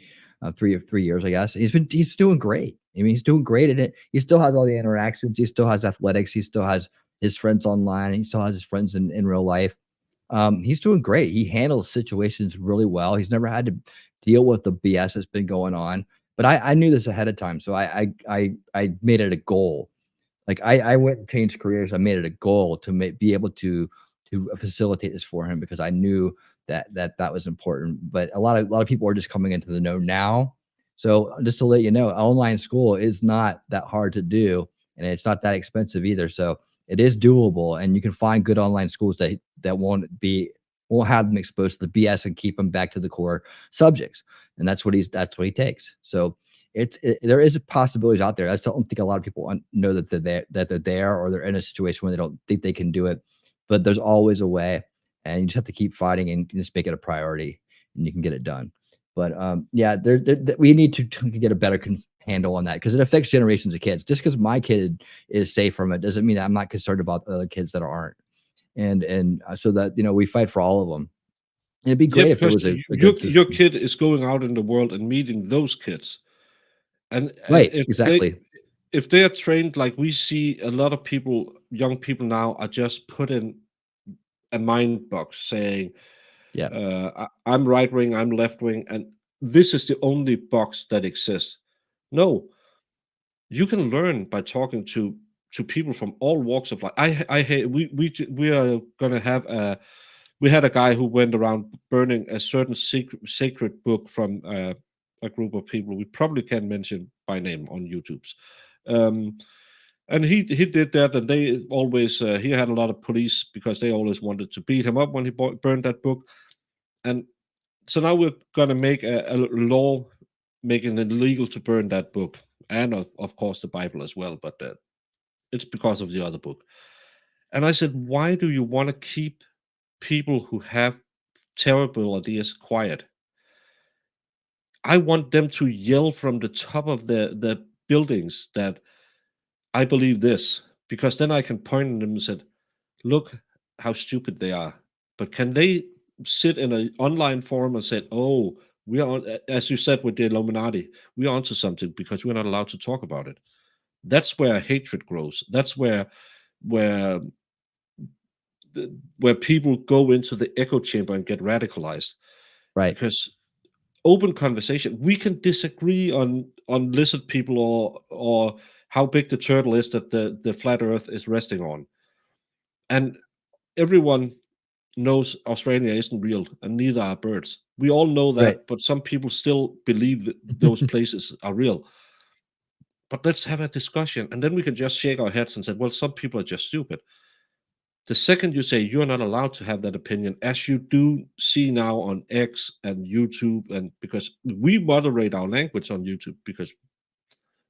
3 years, I guess. He's doing great. I mean, he's doing great at it. He still has all the interactions. He still has athletics. He still has his friends online. He still has his friends in real life. He's doing great. He handles situations really well. He's never had to deal with the BS that's been going on. But I knew this ahead of time, so I made it a goal. Like I went and changed careers. I made it a goal to be able to facilitate this for him because I knew that was important. But a lot of people are just coming into the know now. So just to let you know, online school is not that hard to do, and it's not that expensive either. So it is doable, and you can find good online schools that won't have them exposed to the BS and keep them back to the core subjects. And that's what he takes. So there is possibilities out there. I just don't think a lot of people know that they're there, or they're in a situation where they don't think they can do it. But there's always a way, and you just have to keep fighting and just make it a priority, and you can get it done. But yeah, we need to get a better handle on that because it affects generations of kids. Just because my kid is safe from it doesn't mean I'm not concerned about the other kids that aren't. And so that we fight for all of them. It'd be great if there was a good your system. kid is going out in the world and meeting those kids, and Right, exactly. if they are trained like we see a lot of people, young people now are just put in a mind box saying, Yeah. I'm right wing, I'm left wing, and this is the only box that exists. No, you can learn by talking to people from all walks of life. I hate we are gonna have a we had a guy who went around burning a certain sacred book from a group of people we probably can't mention by name on YouTube's. Um, and he did that, and they always he had a lot of police because they always wanted to beat him up when he burned that book. And so now we're gonna make a law making it illegal to burn that book, and of course the Bible as well. But it's because of the other book. And I said, why do you want to keep people who have terrible ideas quiet? I want them to yell from the top of the buildings that I believe this, because then I can point at them and said, look how stupid they are. But can they sit in an online forum and say, oh, we are on, as you said with the Illuminati, we are onto something because we're not allowed to talk about it. That's where hatred grows. That's where where people go into the echo chamber and get radicalized. Right. Because open conversation, we can disagree on lizard people or how big the turtle is that the flat Earth is resting on, and everyone knows Australia isn't real, and neither are birds. We all know that, Right. but some people still believe that those places are real. But let's have a discussion, and then we can just shake our heads and say, well, some people are just stupid. The second you say you're not allowed to have that opinion, as you do see now on X and YouTube, and because we moderate our language on YouTube because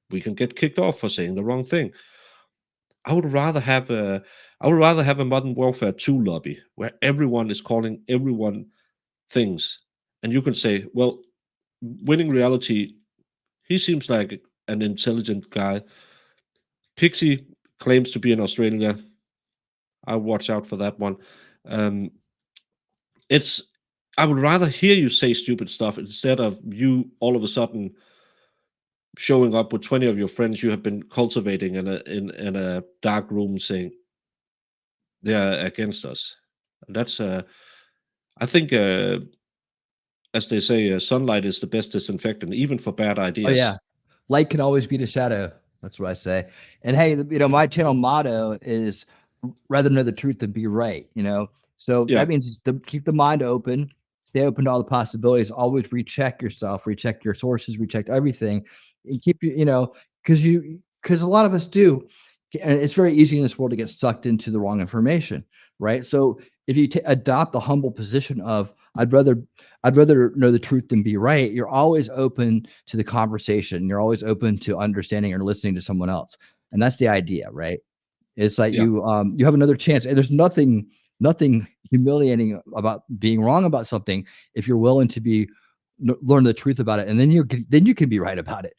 we can get kicked off for saying the wrong thing. I would rather have a Modern Warfare 2 lobby where everyone is calling everyone things, and you can say, well, Winning Reality, he seems like an intelligent guy. Pixie claims to be in Australia. I'll watch out for that one. Um, it's I would rather hear you say stupid stuff instead of you all of a sudden showing up with 20 of your friends you have been cultivating in a dark room saying they're against us. That's I think as they say, sunlight is the best disinfectant, even for bad Oh ideas. yeah, light can always beat a shadow. That's what I say. And hey, my channel motto is rather know the truth than be right. So Yeah. that means keep the mind open, stay open to all the possibilities. Always recheck yourself, recheck your sources, recheck everything, and keep because a lot of us do, and it's very easy in this world to get sucked into the wrong information, right? So if you adopt the humble position of I'd rather know the truth than be right, you're always open to the conversation. You're always open to understanding or listening to someone else. And that's the idea, right? It's like Yeah. you have another chance. And there's nothing humiliating about being wrong about something if you're willing to learn the truth about it, and then you can be right about it.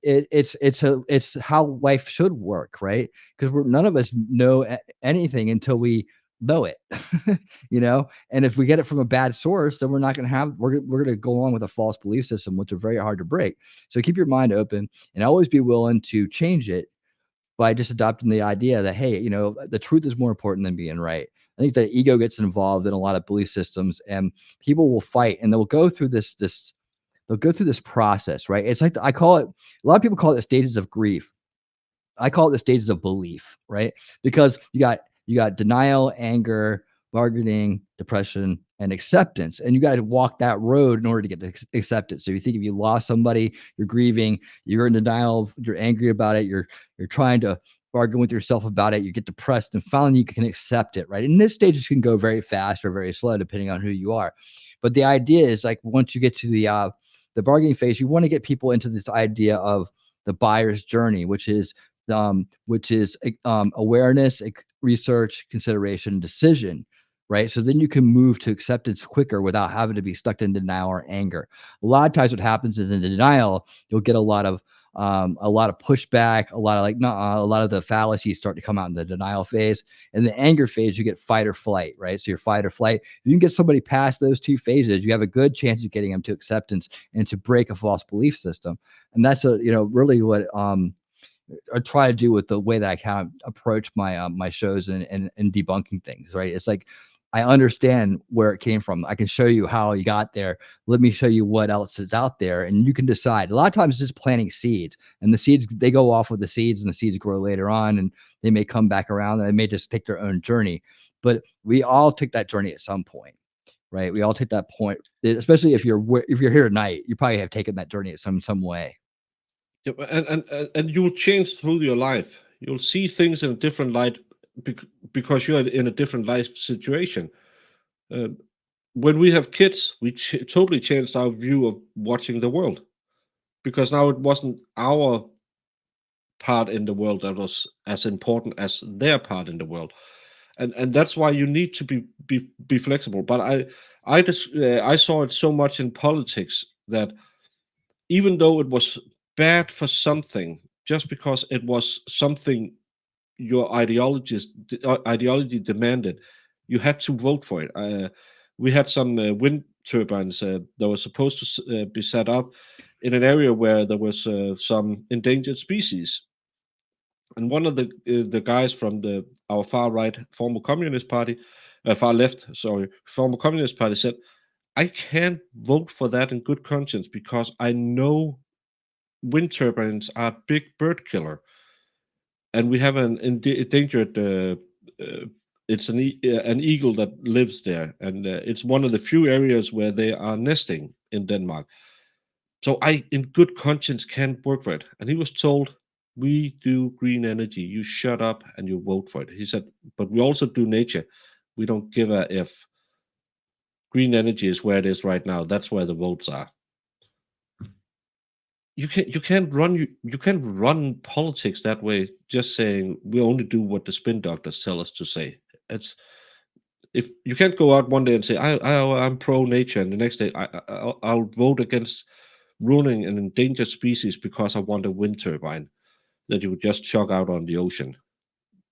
It's how life should work, right? Because none of us know anything until we know it. And if we get it from a bad source, then we're going to go along with a false belief system, which are very hard to break. So keep your mind open and always be willing to change it by just adopting the idea that, hey, the truth is more important than being right. I think that ego gets involved in a lot of belief systems, and people will fight, and they'll go through this process, right? It's like I call it. A lot of people call it stages of grief. I call it the stages of belief, right? Because you got denial, anger, bargaining, depression, and acceptance, and you got to walk that road in order to get to acceptance. So you think if you lost somebody, you're grieving, you're in denial, you're angry about it, you're trying to bargain with yourself about it, you get depressed, and finally you can accept it, right? And this stages can go very fast or very slow depending on who you are. But the idea is like once you get to the bargaining phase, you want to get people into this idea of the buyer's journey, which is awareness, research, consideration, decision, right? So then you can move to acceptance quicker without having to be stuck in denial or anger. A lot of times, what happens is in denial, you'll get a lot of pushback, a lot of the fallacies start to come out in the denial phase. In the anger phase, you get fight or flight, right? So your fight or flight. If you can get somebody past those two phases, you have a good chance of getting them to acceptance and to break a false belief system. And that's really what I try to do with the way that I kind of approach my shows and debunking things, right? It's like I understand where it came from. I can show you how you got there. Let me show you what else is out there, and you can decide. A lot of times, it's just planting seeds, and the seeds they go off with the seeds, and the seeds grow later on, and they may come back around, and they may just take their own journey. But we all take that journey at some point, right? We all take that point, especially if you're here tonight. You probably have taken that journey at some way. Yeah, and you'll change through your life. You'll see things in a different light because you're in a different life situation. Uh, when we have kids, we totally changed our view of watching the world because now it wasn't our part in the world that was as important as their part in the world, and that's why you need to be flexible. But I saw it so much in politics that even though it was bad for something, just because it was something your ideology demanded, you had to vote for it. We had some wind turbines that were supposed to be set up in an area where there was some endangered species, and one of the guys from our far right former communist party, far left, sorry, former communist party said, "I can't vote for that in good conscience because I know wind turbines are a big bird killer." and we have an endangered. It's an eagle that lives there, and it's one of the few areas where they are nesting in Denmark. So I, in good conscience, can't work for it. And he was told, "We do green energy. You shut up and you vote for it." He said, "But we also do nature. We don't give a if. Green energy is where it is right now. That's where the votes are." You can't run politics that way. Just saying we only do what the spin doctors tell us to say. It's if you can't go out one day and say I'm pro nature, and the next day I'll vote against ruining an endangered species because I want a wind turbine that you would just chuck out on the ocean.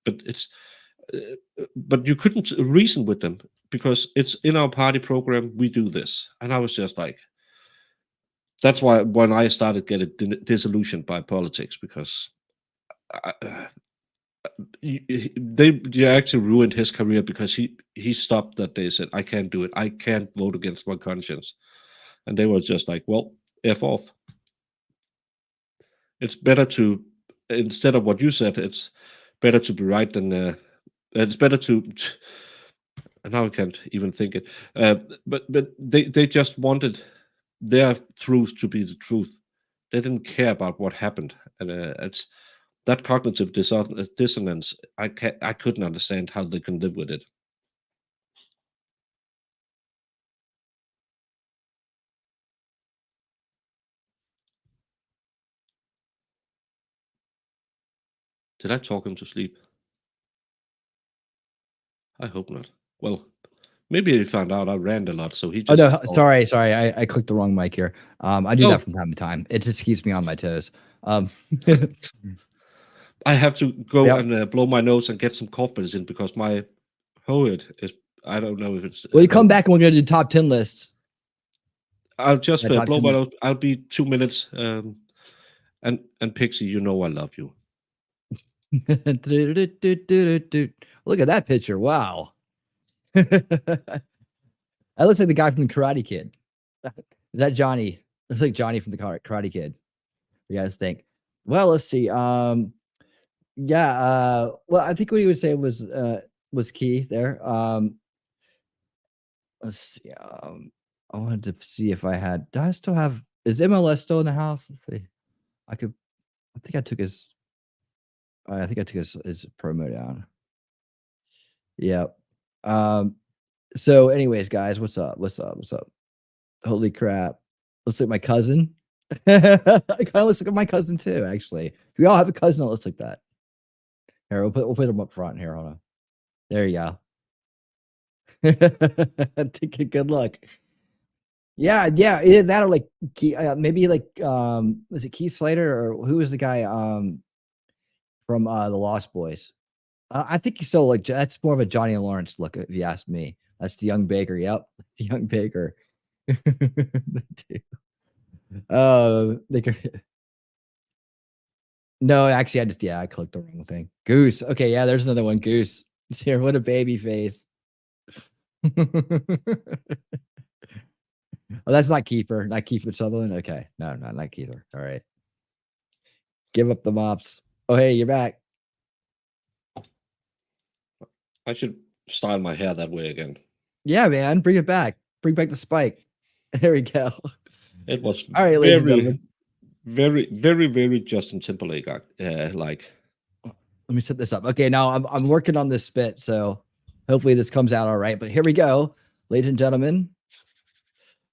But but you couldn't reason with them because it's in our party program. We do this, and I was just like, that's why when I started getting disillusioned by politics, because they actually ruined his career because he stopped that day, said, "I can't do it. I can't vote against my conscience," and they were just like, "Well, F off." It's better to, instead of what you said, it's better to be right than it's better to. And now I can't even think it. But they just wanted their truth to be the truth. They didn't care about what happened, and it's that cognitive dissonance. I couldn't understand how they can live with it. Did I talk him to sleep? I hope not. Well, maybe he found out I ran a lot, so he Oh just. no, sorry. I clicked the wrong mic here. I do Oh. that from time to time. It just keeps me on my toes. I have to go Yep. and blow my nose and get some cough medicine because my throat is. I don't know if it's. Well, you come back and we're gonna do top 10 lists. I'll just Yeah, top blow 10 my nose. I'll be 2 minutes. And Pixie, you know I love you. Look at that picture. Wow. That looks like the guy from the Karate Kid. Is that Johnny? Looks like Johnny from the Karate Kid. What do you guys think? Well, let's see. Well, I think what he would say was key there. Let's see. I wanted to see if I had. Do I still have? Is MLS still in the house? Let's see. I think I took his. I think I took his promo down. Yep. So, anyways, guys, what's up? Holy crap! Looks like my cousin. It kind of looks like my cousin too. Actually, we all have a cousin that looks like that. Here, we'll put him up front. Here, hold on. There you go. Take a good look. Yeah, either that or like maybe like was it Keith Slater or who was the guy from the Lost Boys? I think he's still like that's more of a Johnny Lawrence look, if you ask me. That's the young baker. Yep, the young baker. No, actually, I clicked the wrong thing. Goose. Okay, yeah, there's another one. Goose. Here, what a baby face. Oh, that's not Kiefer. Not Kiefer Sutherland. Okay, no, not Kiefer. All right. Give up the mops. Oh, hey, you're back. I should style my hair that way again. Yeah, man, bring it back. Bring back the spike. There we go. It was all right, ladies and gentlemen. Very, very, very Justin Timberlake. Like, let me set this up. Okay, now I'm working on this bit, so hopefully this comes out all right. But here we go, ladies and gentlemen.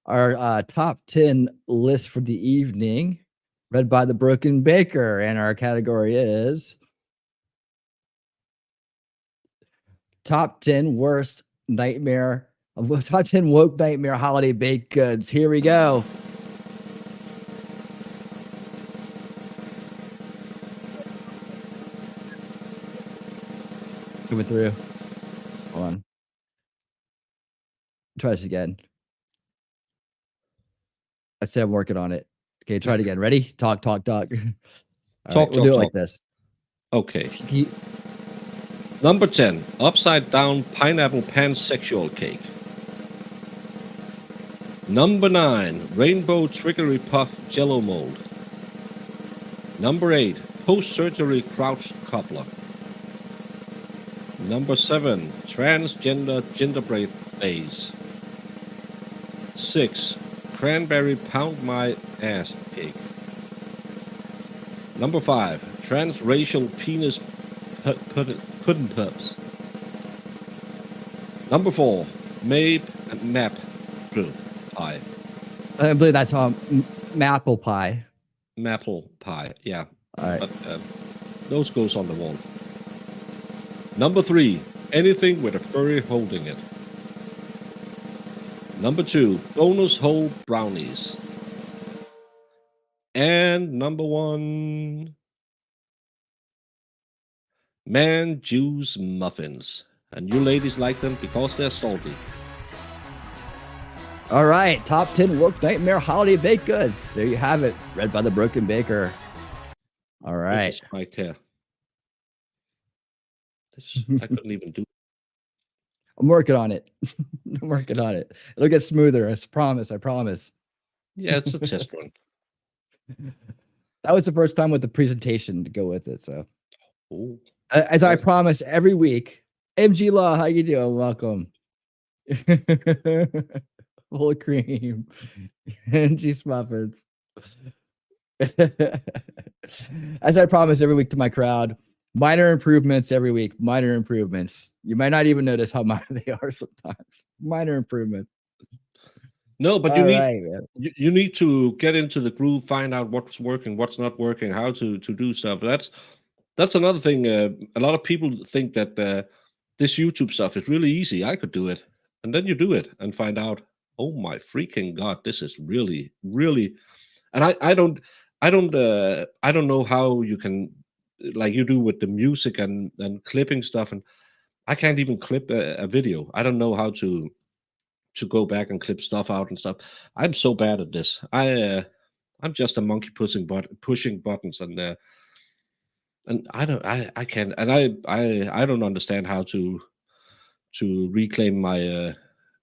Our top 10 list for the evening, read by the Broken Baker, and our category is top 10 worst nightmare, top 10 woke nightmare holiday baked goods. Here we go. Coming through. Hold on. Try this again. I said I'm working on it. Okay, try it again. Ready? Talk. We'll do it like this. Okay. Number 10, upside down pineapple pansexual cake. Number 9, rainbow trickery puff jello mold. Number 8, post-surgery crouch cobbler. Number 7, transgender gingerbread phase. 6, cranberry pound my ass cake. Number 5, transracial penis pudding tubs. Number 4, map pie. I believe that's maple pie. Maple pie, yeah. All right. But those goes on the wall. Number 3, anything with a furry holding it. Number 2, bonus hole brownies. And number 1, man juice muffins. And you ladies like them because they're salty. All right, top 10 woke nightmare holiday baked goods. There you have it, read by the Broken Baker. All right. Right here. I couldn't even do. I'm working on it. I'm working on it. It'll get smoother. I promise. I promise. Yeah, it's a test run. That was the first time with the presentation to go with it. So, Ooh. as I promise every week, MG Law, how you doing? Welcome. Full cream. MG Muffins. As I promise every week to my crowd, minor improvements every week. Minor improvements. You might not even notice how minor they are sometimes. Minor improvements. No, but All right, you need to get into the groove, find out what's working, what's not working, how to do stuff. That's another thing. A lot of people think that this YouTube stuff is really easy. I could do it, and then you do it and find out, oh my freaking god, this is really, really. And I don't know how you can, like you do with the music and clipping stuff, and I can't even clip a video. I don't know how to go back and clip stuff out and stuff. I'm so bad at this. I'm just a monkey pushing buttons, and I can't, and I don't understand how to reclaim my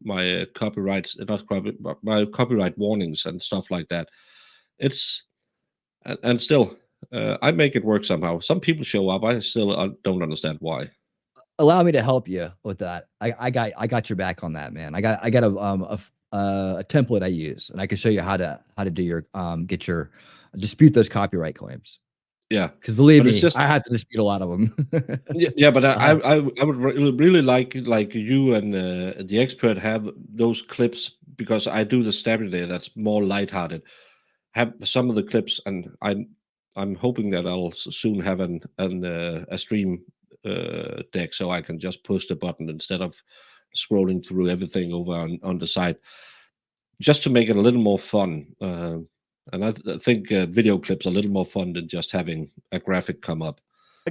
my copyrights, not copyright, my copyright warnings and stuff like that. It's and still I make it work somehow. Some people show up. I still don't understand why. allow me to help you with that. I got your back on that, man. I got a template I use, and I can show you how to do your get your dispute those copyright claims. Yeah, because believe but it's me, just- I have to dispute a lot of them. Yeah, but I would really like you and the expert have those clips, because I do the Stabby Day that's more lighthearted. Have some of the clips, and I'm hoping that I'll soon have a stream deck, so I can just push the button instead of scrolling through everything over on the side, just to make it a little more fun. And I think video clips are a little more fun than just having a graphic come up.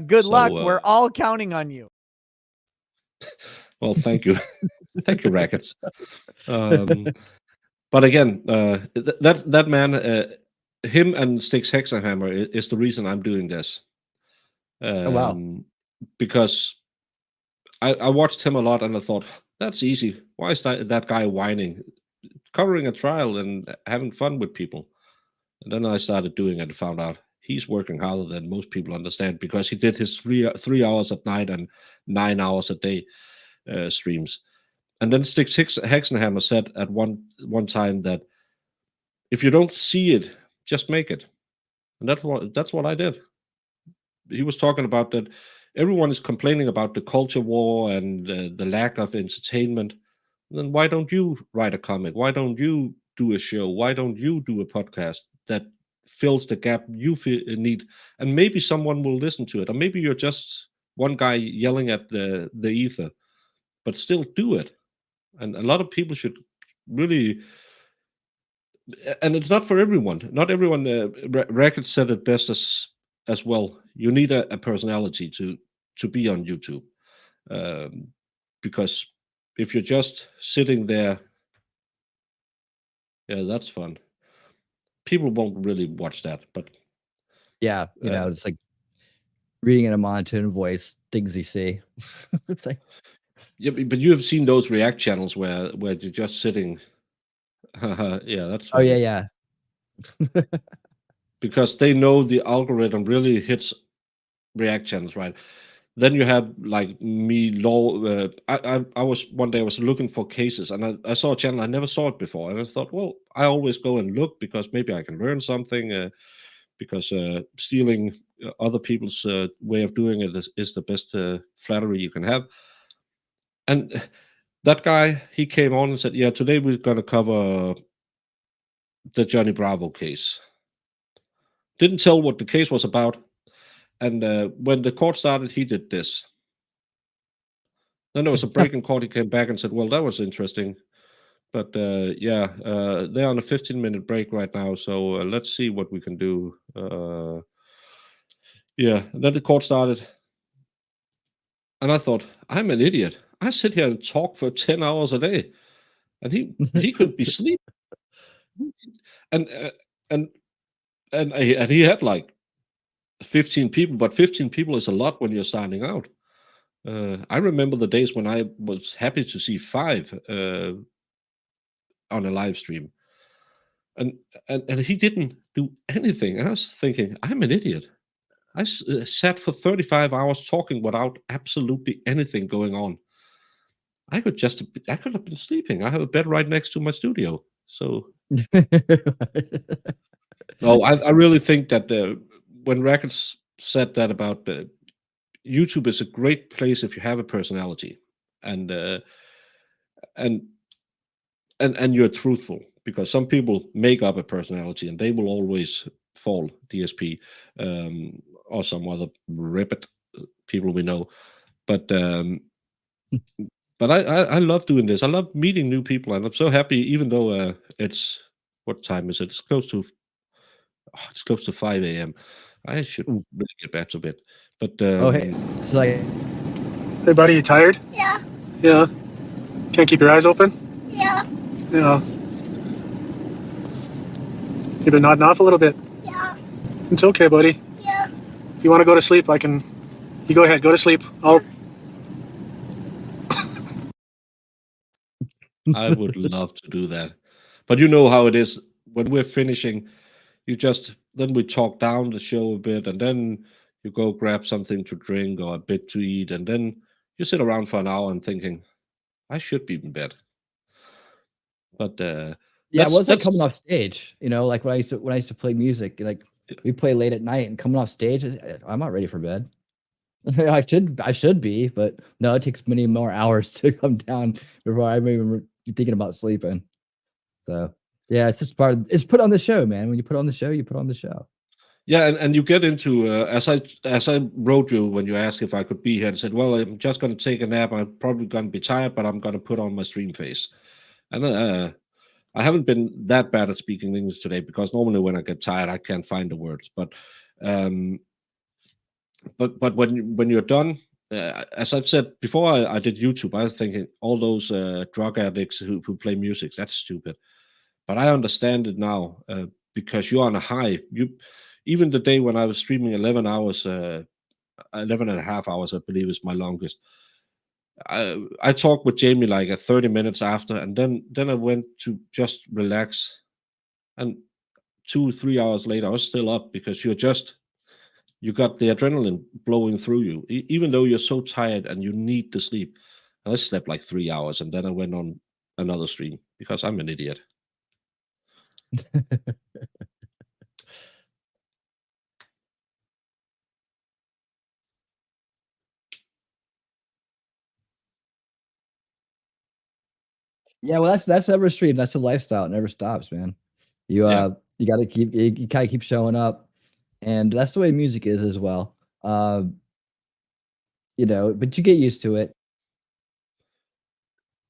Good So, luck. We're all counting on you. Well, thank you. Thank you, Rackets. But again, that man, him and Styx Hexenhammer is the reason I'm doing this. Oh, wow. Because I watched him a lot, and I thought, that's easy. Why is that guy whining? Covering a trial and having fun with people. And then I started doing it and found out he's working harder than most people understand, because he did his 3 hours at night and 9 hours a day streams. And then Styx Hexenhammer said at one time that if you don't see it, just make it. And that's what I did. He was talking about that everyone is complaining about the culture war and the lack of entertainment. Then why don't you write a comic? Why don't you do a show? Why don't you do a podcast that fills the gap you need? And maybe someone will listen to it. Or maybe you're just one guy yelling at the ether, but still do it. And a lot of people should really, and it's not for everyone. Not everyone. Racket said it best as well. You need a personality to be on YouTube, because if you're just sitting there, yeah, that's fun. People won't really watch that, but Yeah, it's like reading in a monotone voice things you see. It's like, yeah, but you have seen those React channels where you're just sitting. Yeah, that's oh funny. yeah. because they know the algorithm really hits reactions, right? Then you have like me law. I was one day I was looking for cases, and I saw a channel I never saw it before, and I thought, well, I always go and look because maybe I can learn something. Because stealing other people's way of doing it is the best flattery you can have. And that guy, he came on and said, "Yeah, today we're going to cover the Johnny Bravo case." Didn't tell what the case was about. And when the court started, he did this. Then there was a break in court. He came back and said, "Well, that was interesting. But yeah, they're on a 15-minute break right now. So let's see what we can do." Yeah. And then the court started. And I thought, I'm an idiot. I sit here and talk for 10 hours a day. And he could be sleeping. And and and he had like 15 people, but 15 people is a lot when you're starting out. I remember the days when I was happy to see 5 on a live stream. And he didn't do anything. And I was thinking, I'm an idiot. I sat for 35 hours talking without absolutely anything going on. I could have been sleeping. I have a bed right next to my studio. So no, I really think that when Rackets said that about YouTube is a great place if you have a personality and and you're truthful, because some people make up a personality and they will always fall DSP or some other ribbit people we know. But I love doing this. I love meeting new people, and I'm so happy. Even though it's what time is it? It's close to 5 a.m. I should really get back to bed. But Oh, hey. It's like, Hey, buddy, you tired? Yeah, Yeah. Can't keep your eyes open? yeah, Yeah. You've been nodding off a little bit. yeah, It's okay, buddy. yeah. If you want to go to sleep, I can. You go ahead, go to sleep. I would love to do that. But you know how it is when we're finishing. Then we talk down the show a bit, and then you go grab something to drink or a bit to eat, and then you sit around for an hour and thinking, I should be in bed. But yeah, well, it's like coming off stage, like when I used to play music, like we play late at night and coming off stage, I'm not ready for bed. I should be, but no, it takes many more hours to come down before I'm even thinking about sleeping. So yeah, it's just it's put on the show, man. When you put on the show, you put on the show. Yeah, and you get into as I wrote you when you asked if I could be here and said, well, I'm just going to take a nap. I'm probably going to be tired, but I'm going to put on my stream face. And I haven't been that bad at speaking English today, because normally when I get tired, I can't find the words. But when you're done, as I've said before, I did YouTube. I was thinking all those drug addicts who play music, that's stupid. But I understand it now, because you're on a high. Even the day when I was streaming 11 hours, 11 and a half hours, I believe is my longest. I talked with Jamie like 30 minutes after, and then I went to just relax. And 2-3 hours later, I was still up, because you got the adrenaline blowing through you, even though you're so tired and you need to sleep. I slept like 3 hours, and then I went on another stream because I'm an idiot. Yeah, well, that's never stream. That's a lifestyle. It never stops, man. You you got to you kind of keep showing up, and that's the way music is as well. But you get used to it.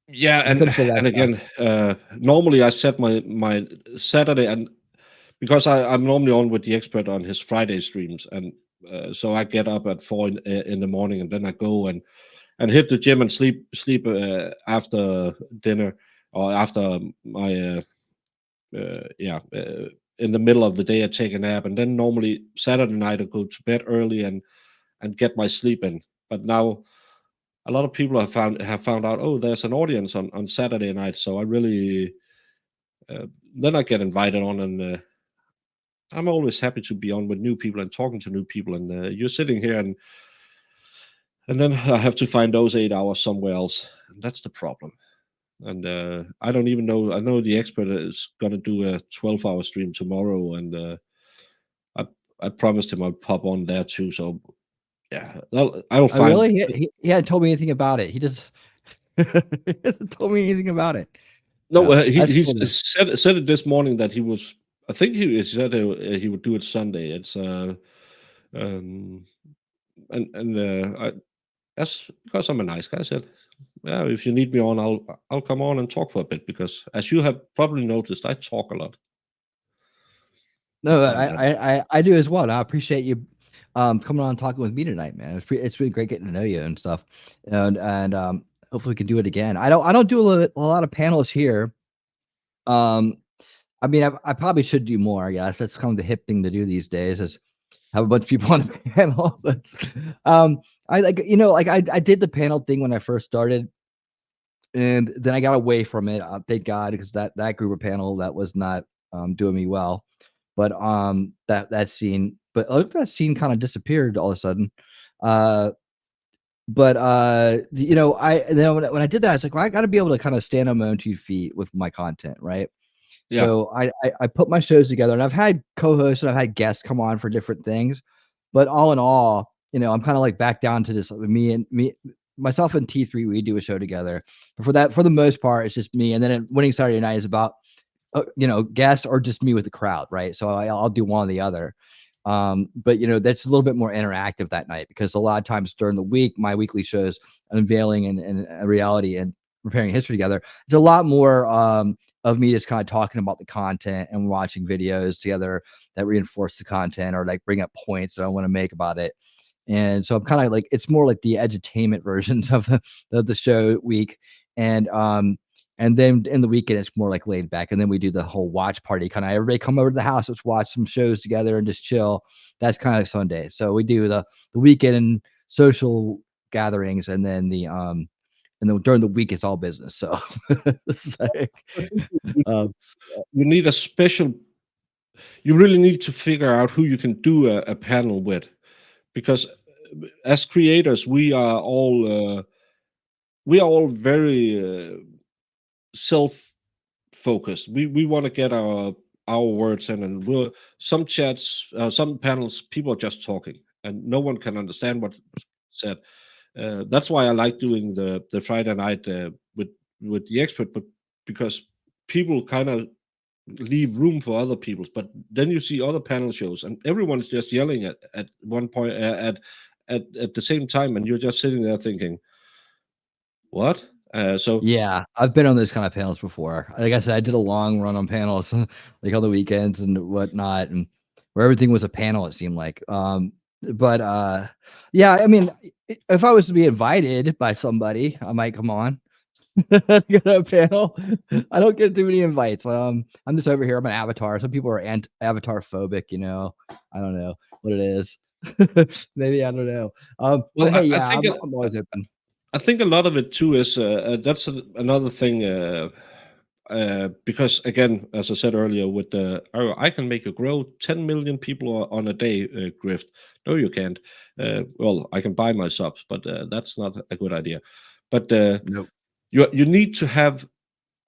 Yeah, and again, normally I set my Saturday, and because I'm normally on with the expert on his Friday streams, and so I get up at 4 in the morning, and then I go and hit the gym and sleep after dinner, or after my in the middle of the day I take a nap, and then normally Saturday night I go to bed early and get my sleep in. But now a lot of people have found out, oh, there's an audience on Saturday night, so I really then I get invited on, and I'm always happy to be on with new people and talking to new people. And you're sitting here, and then I have to find those 8 hours somewhere else, and that's the problem. And I don't even know. I know the expert is gonna do a 12-hour stream tomorrow, and I promised him I'd pop on there too. So yeah, I'll Oh, find. really? He hadn't told me anything about it. He just he hasn't told me anything about it. No, That's he cool, man. said it this morning that he was. I think he said he would do it Sunday. It's and that's because I'm a nice guy. I said, yeah, if you need me on, I'll come on and talk for a bit, because as you have probably noticed, I talk a lot. No, And I do as well. And I appreciate you coming on and talking with me tonight, man. It's been great getting to know you and stuff. And hopefully we can do it again. I don't do a lot of panels here. I mean, I probably should do more, I guess. That's kind of the hip thing to do these days, is have a bunch of people on a panel. But I like, like I did the panel thing when I first started, and then I got away from it. Thank God, because that group of panel that was not doing me well. But that scene, that scene kind of disappeared all of a sudden. But I then when I did that, I was like, well, I got to be able to kind of stand on my own 2 feet with my content, right? yeah, So I put my shows together, and I've had co-hosts and I've had guests come on for different things, but all in all, I'm kind of like back down to just myself and T3. We do a show together, but for the most part, it's just me. And then Winning Saturday Night is about guests or just me with the crowd, right? So I'll do one or the other. But that's a little bit more interactive that night, because a lot of times during the week, my weekly shows, unveiling and reality and preparing history together, it's a lot more of me just kind of talking about the content and watching videos together that reinforce the content or like bring up points that I want to make about it. And so I'm kind of like, it's more like the edutainment versions of the show week. And then in the weekend, it's more like laid back. And then we do the whole watch party, kind of everybody come over to the house, let's watch some shows together and just chill. That's kind of Sunday. So we do the weekend social gatherings, and then during the week it's all business. So it's like, you need a special. You really need to figure out who you can do a panel with, because as creators, we are all very self-focused. We want to get our words in, and some chats, some panels, people are just talking, and no one can understand what's said. That's why I like doing the Friday night with the expert, but because people kind of leave room for other people's. But then you see other panel shows, and everyone's just yelling at one point at the same time, and you're just sitting there thinking, what? So yeah, I've been on those kind of panels before. Like I said, I did a long run on panels like on the weekends and whatnot, and where everything was a panel, it seemed like. But yeah, I mean, if I was to be invited by somebody, I might come on. Get a panel. I don't get too many invites. I'm just over here. I'm an avatar. Some people are avatar phobic. I don't know what it is. Maybe I don't know. well, But hey, I yeah, think I'm always open. I think a lot of it too is that's another thing. Because again, as I said earlier, with the I can make you grow 10 million people on a day, Grift. No, you can't. Well, I can buy my subs, but that's not a good idea. But Nope. you need to have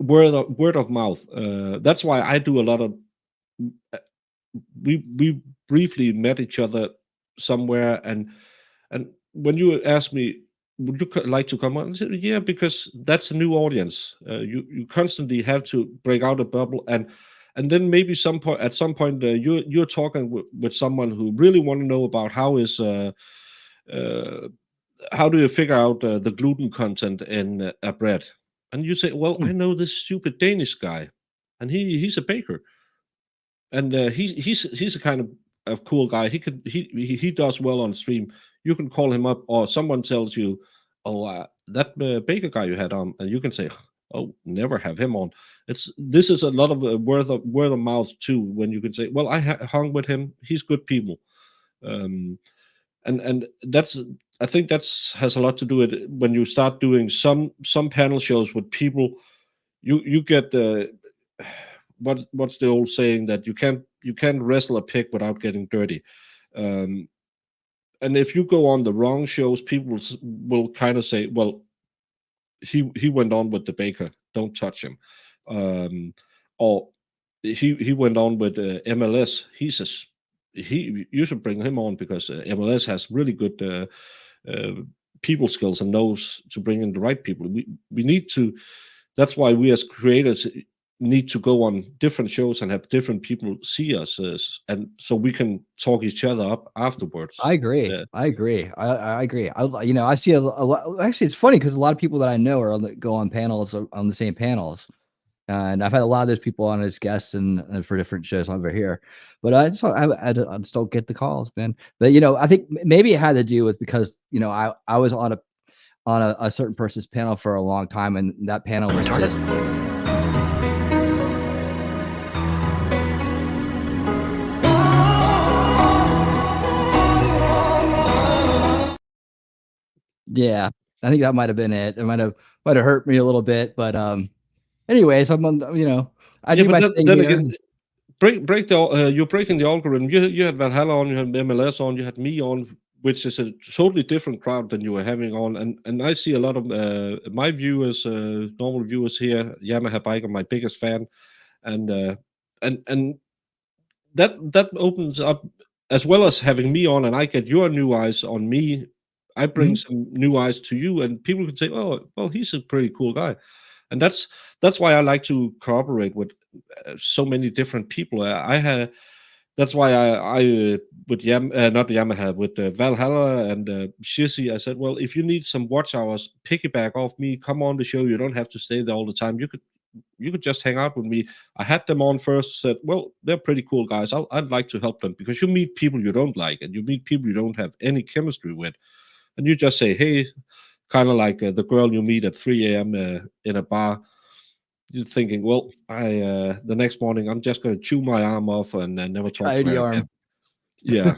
word of mouth. That's why I do a lot of. We briefly met each other somewhere, and when you asked me, would you like to come on? I said, yeah, because that's a new audience. You constantly have to break out a bubble, and then maybe at some point you're talking with someone who really want to know about how do you figure out the gluten content in a bread, and you say, well, I know this stupid Danish guy, and he's a baker, and he's a kind of cool guy. He does well on stream. You can call him up, or someone tells you, oh, that baker guy you had on, and you can say, oh, never have him on. This is a lot of word of mouth too, when you can say, well, I hung with him, he's good people. And that's, I think has a lot to do with it. When you start doing some panel shows with people, you get what's the old saying, that you you can't wrestle a pig without getting dirty. And if you go on the wrong shows, people will kind of say, well, he went on with the baker, don't touch him. Or he went on with MLS. You should bring him on because MLS has really good people skills and knows to bring in the right people. We need to. That's why we as creators need to go on different shows and have different people see us, and so we can talk each other up afterwards. I agree. I agree. I agree. I see a lot. Actually, it's funny because a lot of people that I know go on panels on the same panels. And I've had a lot of those people on as guests and for different shows over here, but I just don't get the calls, man. But I think maybe it had to do with because I was on a certain person's panel for a long time, and that panel was just. Yeah, I think that might have been it. It might have hurt me a little bit, but anyways, I'm on. I do my thing then here. again, you're breaking the algorithm. You had Valhalla on, you had MLS on, you had me on, which is a totally different crowd than you were having on. And I see a lot of my viewers, normal viewers here. Yamaha Biker, my biggest fan, and that opens up, as well as having me on, and I get your new eyes on me. I bring some new eyes to you, and people can say, "Oh, well, he's a pretty cool guy," and that's why I like to cooperate with so many different people. That's why I with not Yamaha, with Valhalla and Shizzy, I said, well, if you need some watch hours, piggyback off me, come on the show. You don't have to stay there all the time. You could just hang out with me. I had them on first, said, well, they're pretty cool guys. I'd like to help them, because you meet people you don't like, and you meet people you don't have any chemistry with, and you just say, hey, kind of like the girl you meet at 3 a.m. In a bar. You're thinking, well, the next morning I'm just going to chew my arm off and never talk to her again. Yeah.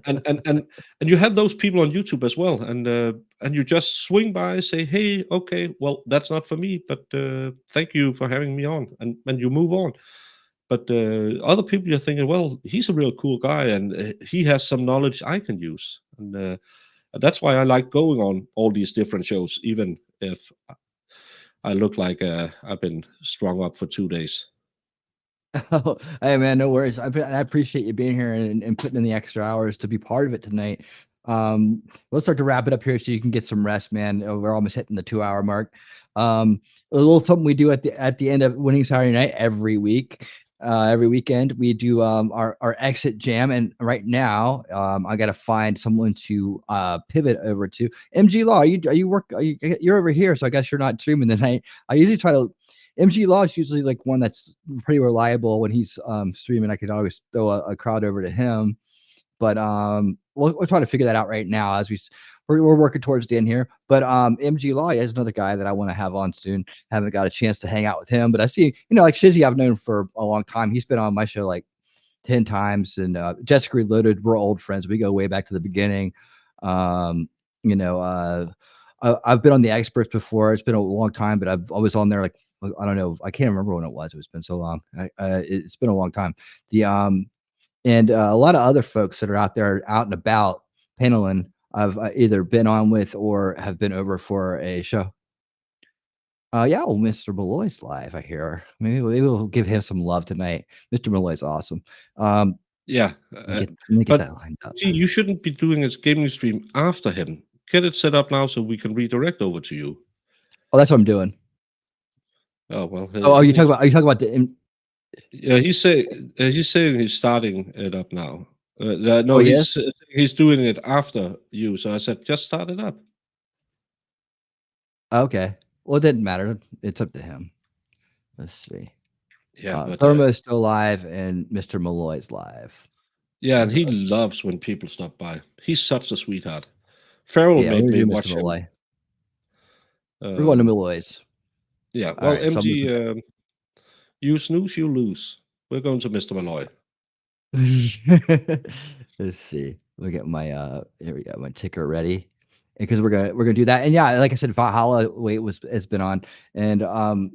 and you have those people on YouTube as well, and you just swing by, say, hey, okay, well, that's not for me, but thank you for having me on, and you move on. But other people, you're thinking, well, he's a real cool guy, and he has some knowledge I can use, and that's why I like going on all these different shows, even if I look like I've been strung up for 2 days. Oh, hey man, no worries. I appreciate you being here and putting in the extra hours to be part of it tonight. Let's start to wrap it up here so you can get some rest, man. We're almost hitting the 2-hour mark. A little something we do at the end of Winning Saturday Night every week. Every weekend we do our exit jam, and right now I got to find someone to pivot over to. MG Law, you're over here, so I guess you're not streaming tonight. I usually try to. MG Law is usually like one that's pretty reliable when he's streaming. I could always throw a crowd over to him, but we're trying to figure that out right now as we're working towards the end here. But MG Law is another guy that I want to have on soon. Haven't got a chance to hang out with him, but I see, like Shizzy, I've known for a long time. He's been on my show like 10 times, and Jessica Reloaded, we're old friends. We go way back to the beginning. I've been on the Experts before. It's been a long time, but I was on there like, I don't know. I can't remember when it was. It's been so long. It's been a long time. And a lot of other folks that are out there out and about paneling, I've either been on with or have been over for a show. Yeah, well, Mr. Malloy's live, I hear. Maybe we'll give him some love tonight. Mr. Malloy's awesome. Yeah. Let me get that lined up. See, you shouldn't be doing a gaming stream after him. Get it set up now so we can redirect over to you. Oh, that's what I'm doing. Oh, well. Are you talking about the? Yeah, he's saying he's starting it up now. No, yes? he's doing it after you. So I said, just start it up. Okay. Well, it didn't matter. It's up to him. Let's see. Yeah, Thermo's still live and Mr. Malloy's live. Yeah, and he loves when people stop by. He's such a sweetheart. Farrell made me watch him. Malloy. We're going to Malloy's. Yeah, well, right, MG, you snooze, you lose. We're going to Mr. Malloy. Let's see. We get my here we go, my ticker ready. because we're gonna do that. And yeah, like I said, Valhalla has been on, and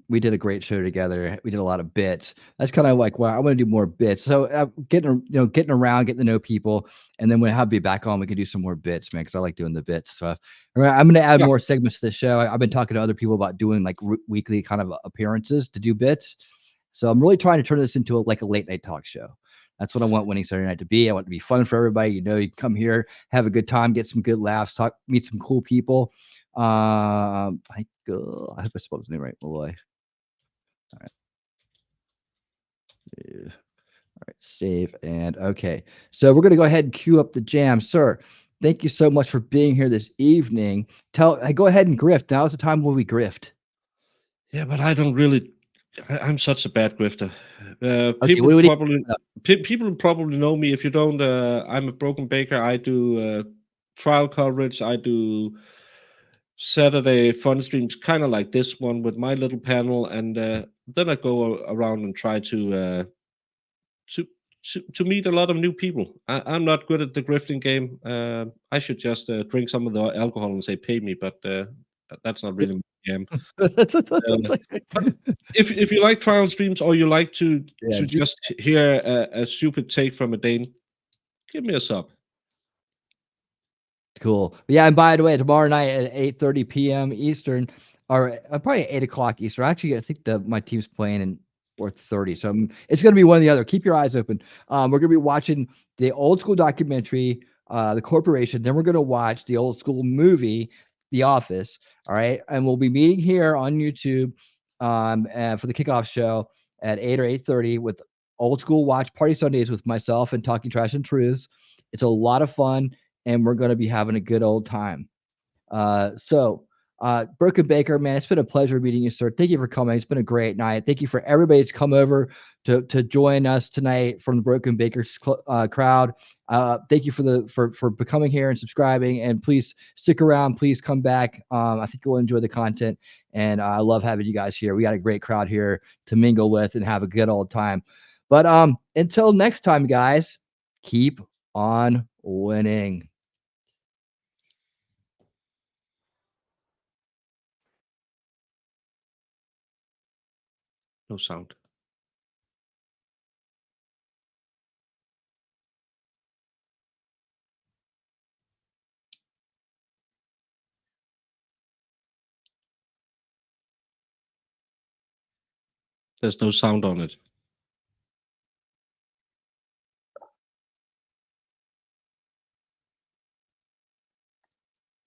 we did a great show together. We did a lot of bits. That's kind of like, well, I want to do more bits. So getting around, getting to know people, and then when I have be back on, we can do some more bits, man, because I like doing the bits stuff. I'm gonna add more segments to the show. I've been talking to other people about doing like weekly kind of appearances to do bits. So I'm really trying to turn this into like a late night talk show. That's what I want Winning Saturday Night to be. I want it to be fun for everybody. You can come here, have a good time, get some good laughs, meet some cool people. I hope I spelled his name right. Boy. All right. All right. Save and okay. So we're gonna go ahead and queue up the jam, sir. Thank you so much for being here this evening. Go ahead and grift. Now is the time when we grift. Yeah, but I don't really. I'm such a bad grifter. People probably know me. If you don't, I'm a broken baker. I do trial coverage. I do Saturday fun streams, kind of like this one with my little panel, and then I go around and try to meet a lot of new people. I'm not good at the grifting game. I should just drink some of the alcohol and say pay me, but that's not really my game. If you like trial streams or you like to just hear a stupid take from a Dane, give me a sub. Cool. Yeah, and by the way, tomorrow night at 8:30 p.m. Eastern, or probably 8 o'clock Eastern. Actually, I think my team's playing in 4:30, so it's going to be one or the other. Keep your eyes open. We're going to be watching the old school documentary, The Corporation. Then we're going to watch the old school movie, The Office. All right, and we'll be meeting here on YouTube for the kickoff show at 8 or 8:30 with Old School Watch Party Sundays with myself and Talking Trash and Truths. It's a lot of fun, and we're going to be having a good old time. Broken Baker, man, it's been a pleasure meeting you, sir. Thank you for coming. It's been a great night. Thank you for everybody that's come over to join us tonight from the Broken Baker's crowd. Thank you for coming here and subscribing, and please stick around. Please come back. I think you'll enjoy the content, and I love having you guys here. We got a great crowd here to mingle with and have a good old time. But until next time, guys, keep on winning. No sound. There's no sound on it.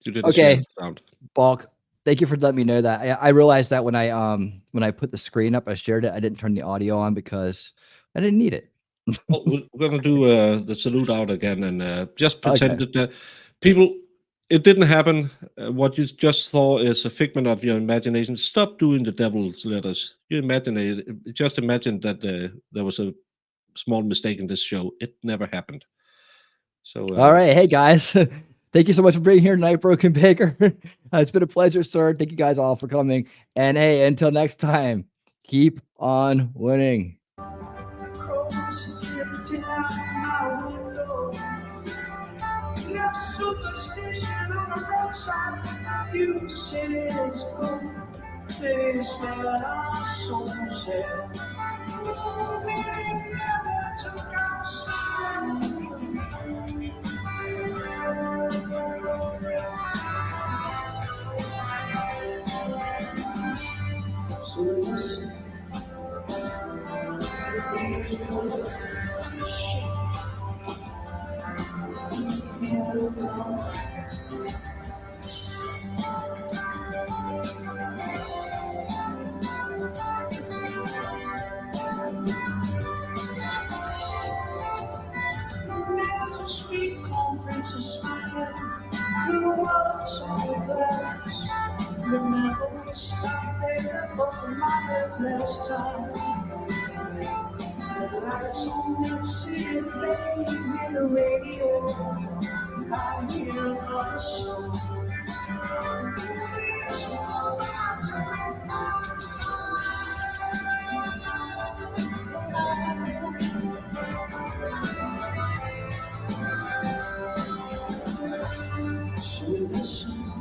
You didn't share the sound. Bulk. Thank you for letting me know that. I realized that when I put the screen up, I shared it. I didn't turn the audio on because I didn't need it. Well, we're gonna do the salute out again and just pretend that people. It didn't happen. What you just saw is a figment of your imagination. Stop doing the devil's letters. You imagine it. Just imagine that there was a small mistake in this show. It never happened. So all right, hey guys. Thank you so much for being here tonight, Broken Baker. It's been a pleasure, sir. Thank you guys all for coming. And hey, until next time, keep on winning. Superstition on the roadside. You said it's cool. This man our souls share. We never took our smile. There's a sweet cold princess smiling through the walls of the glass. Remember we stopped there both of miles last time. The lights on that city playing in the radio. I hear another song. Listen.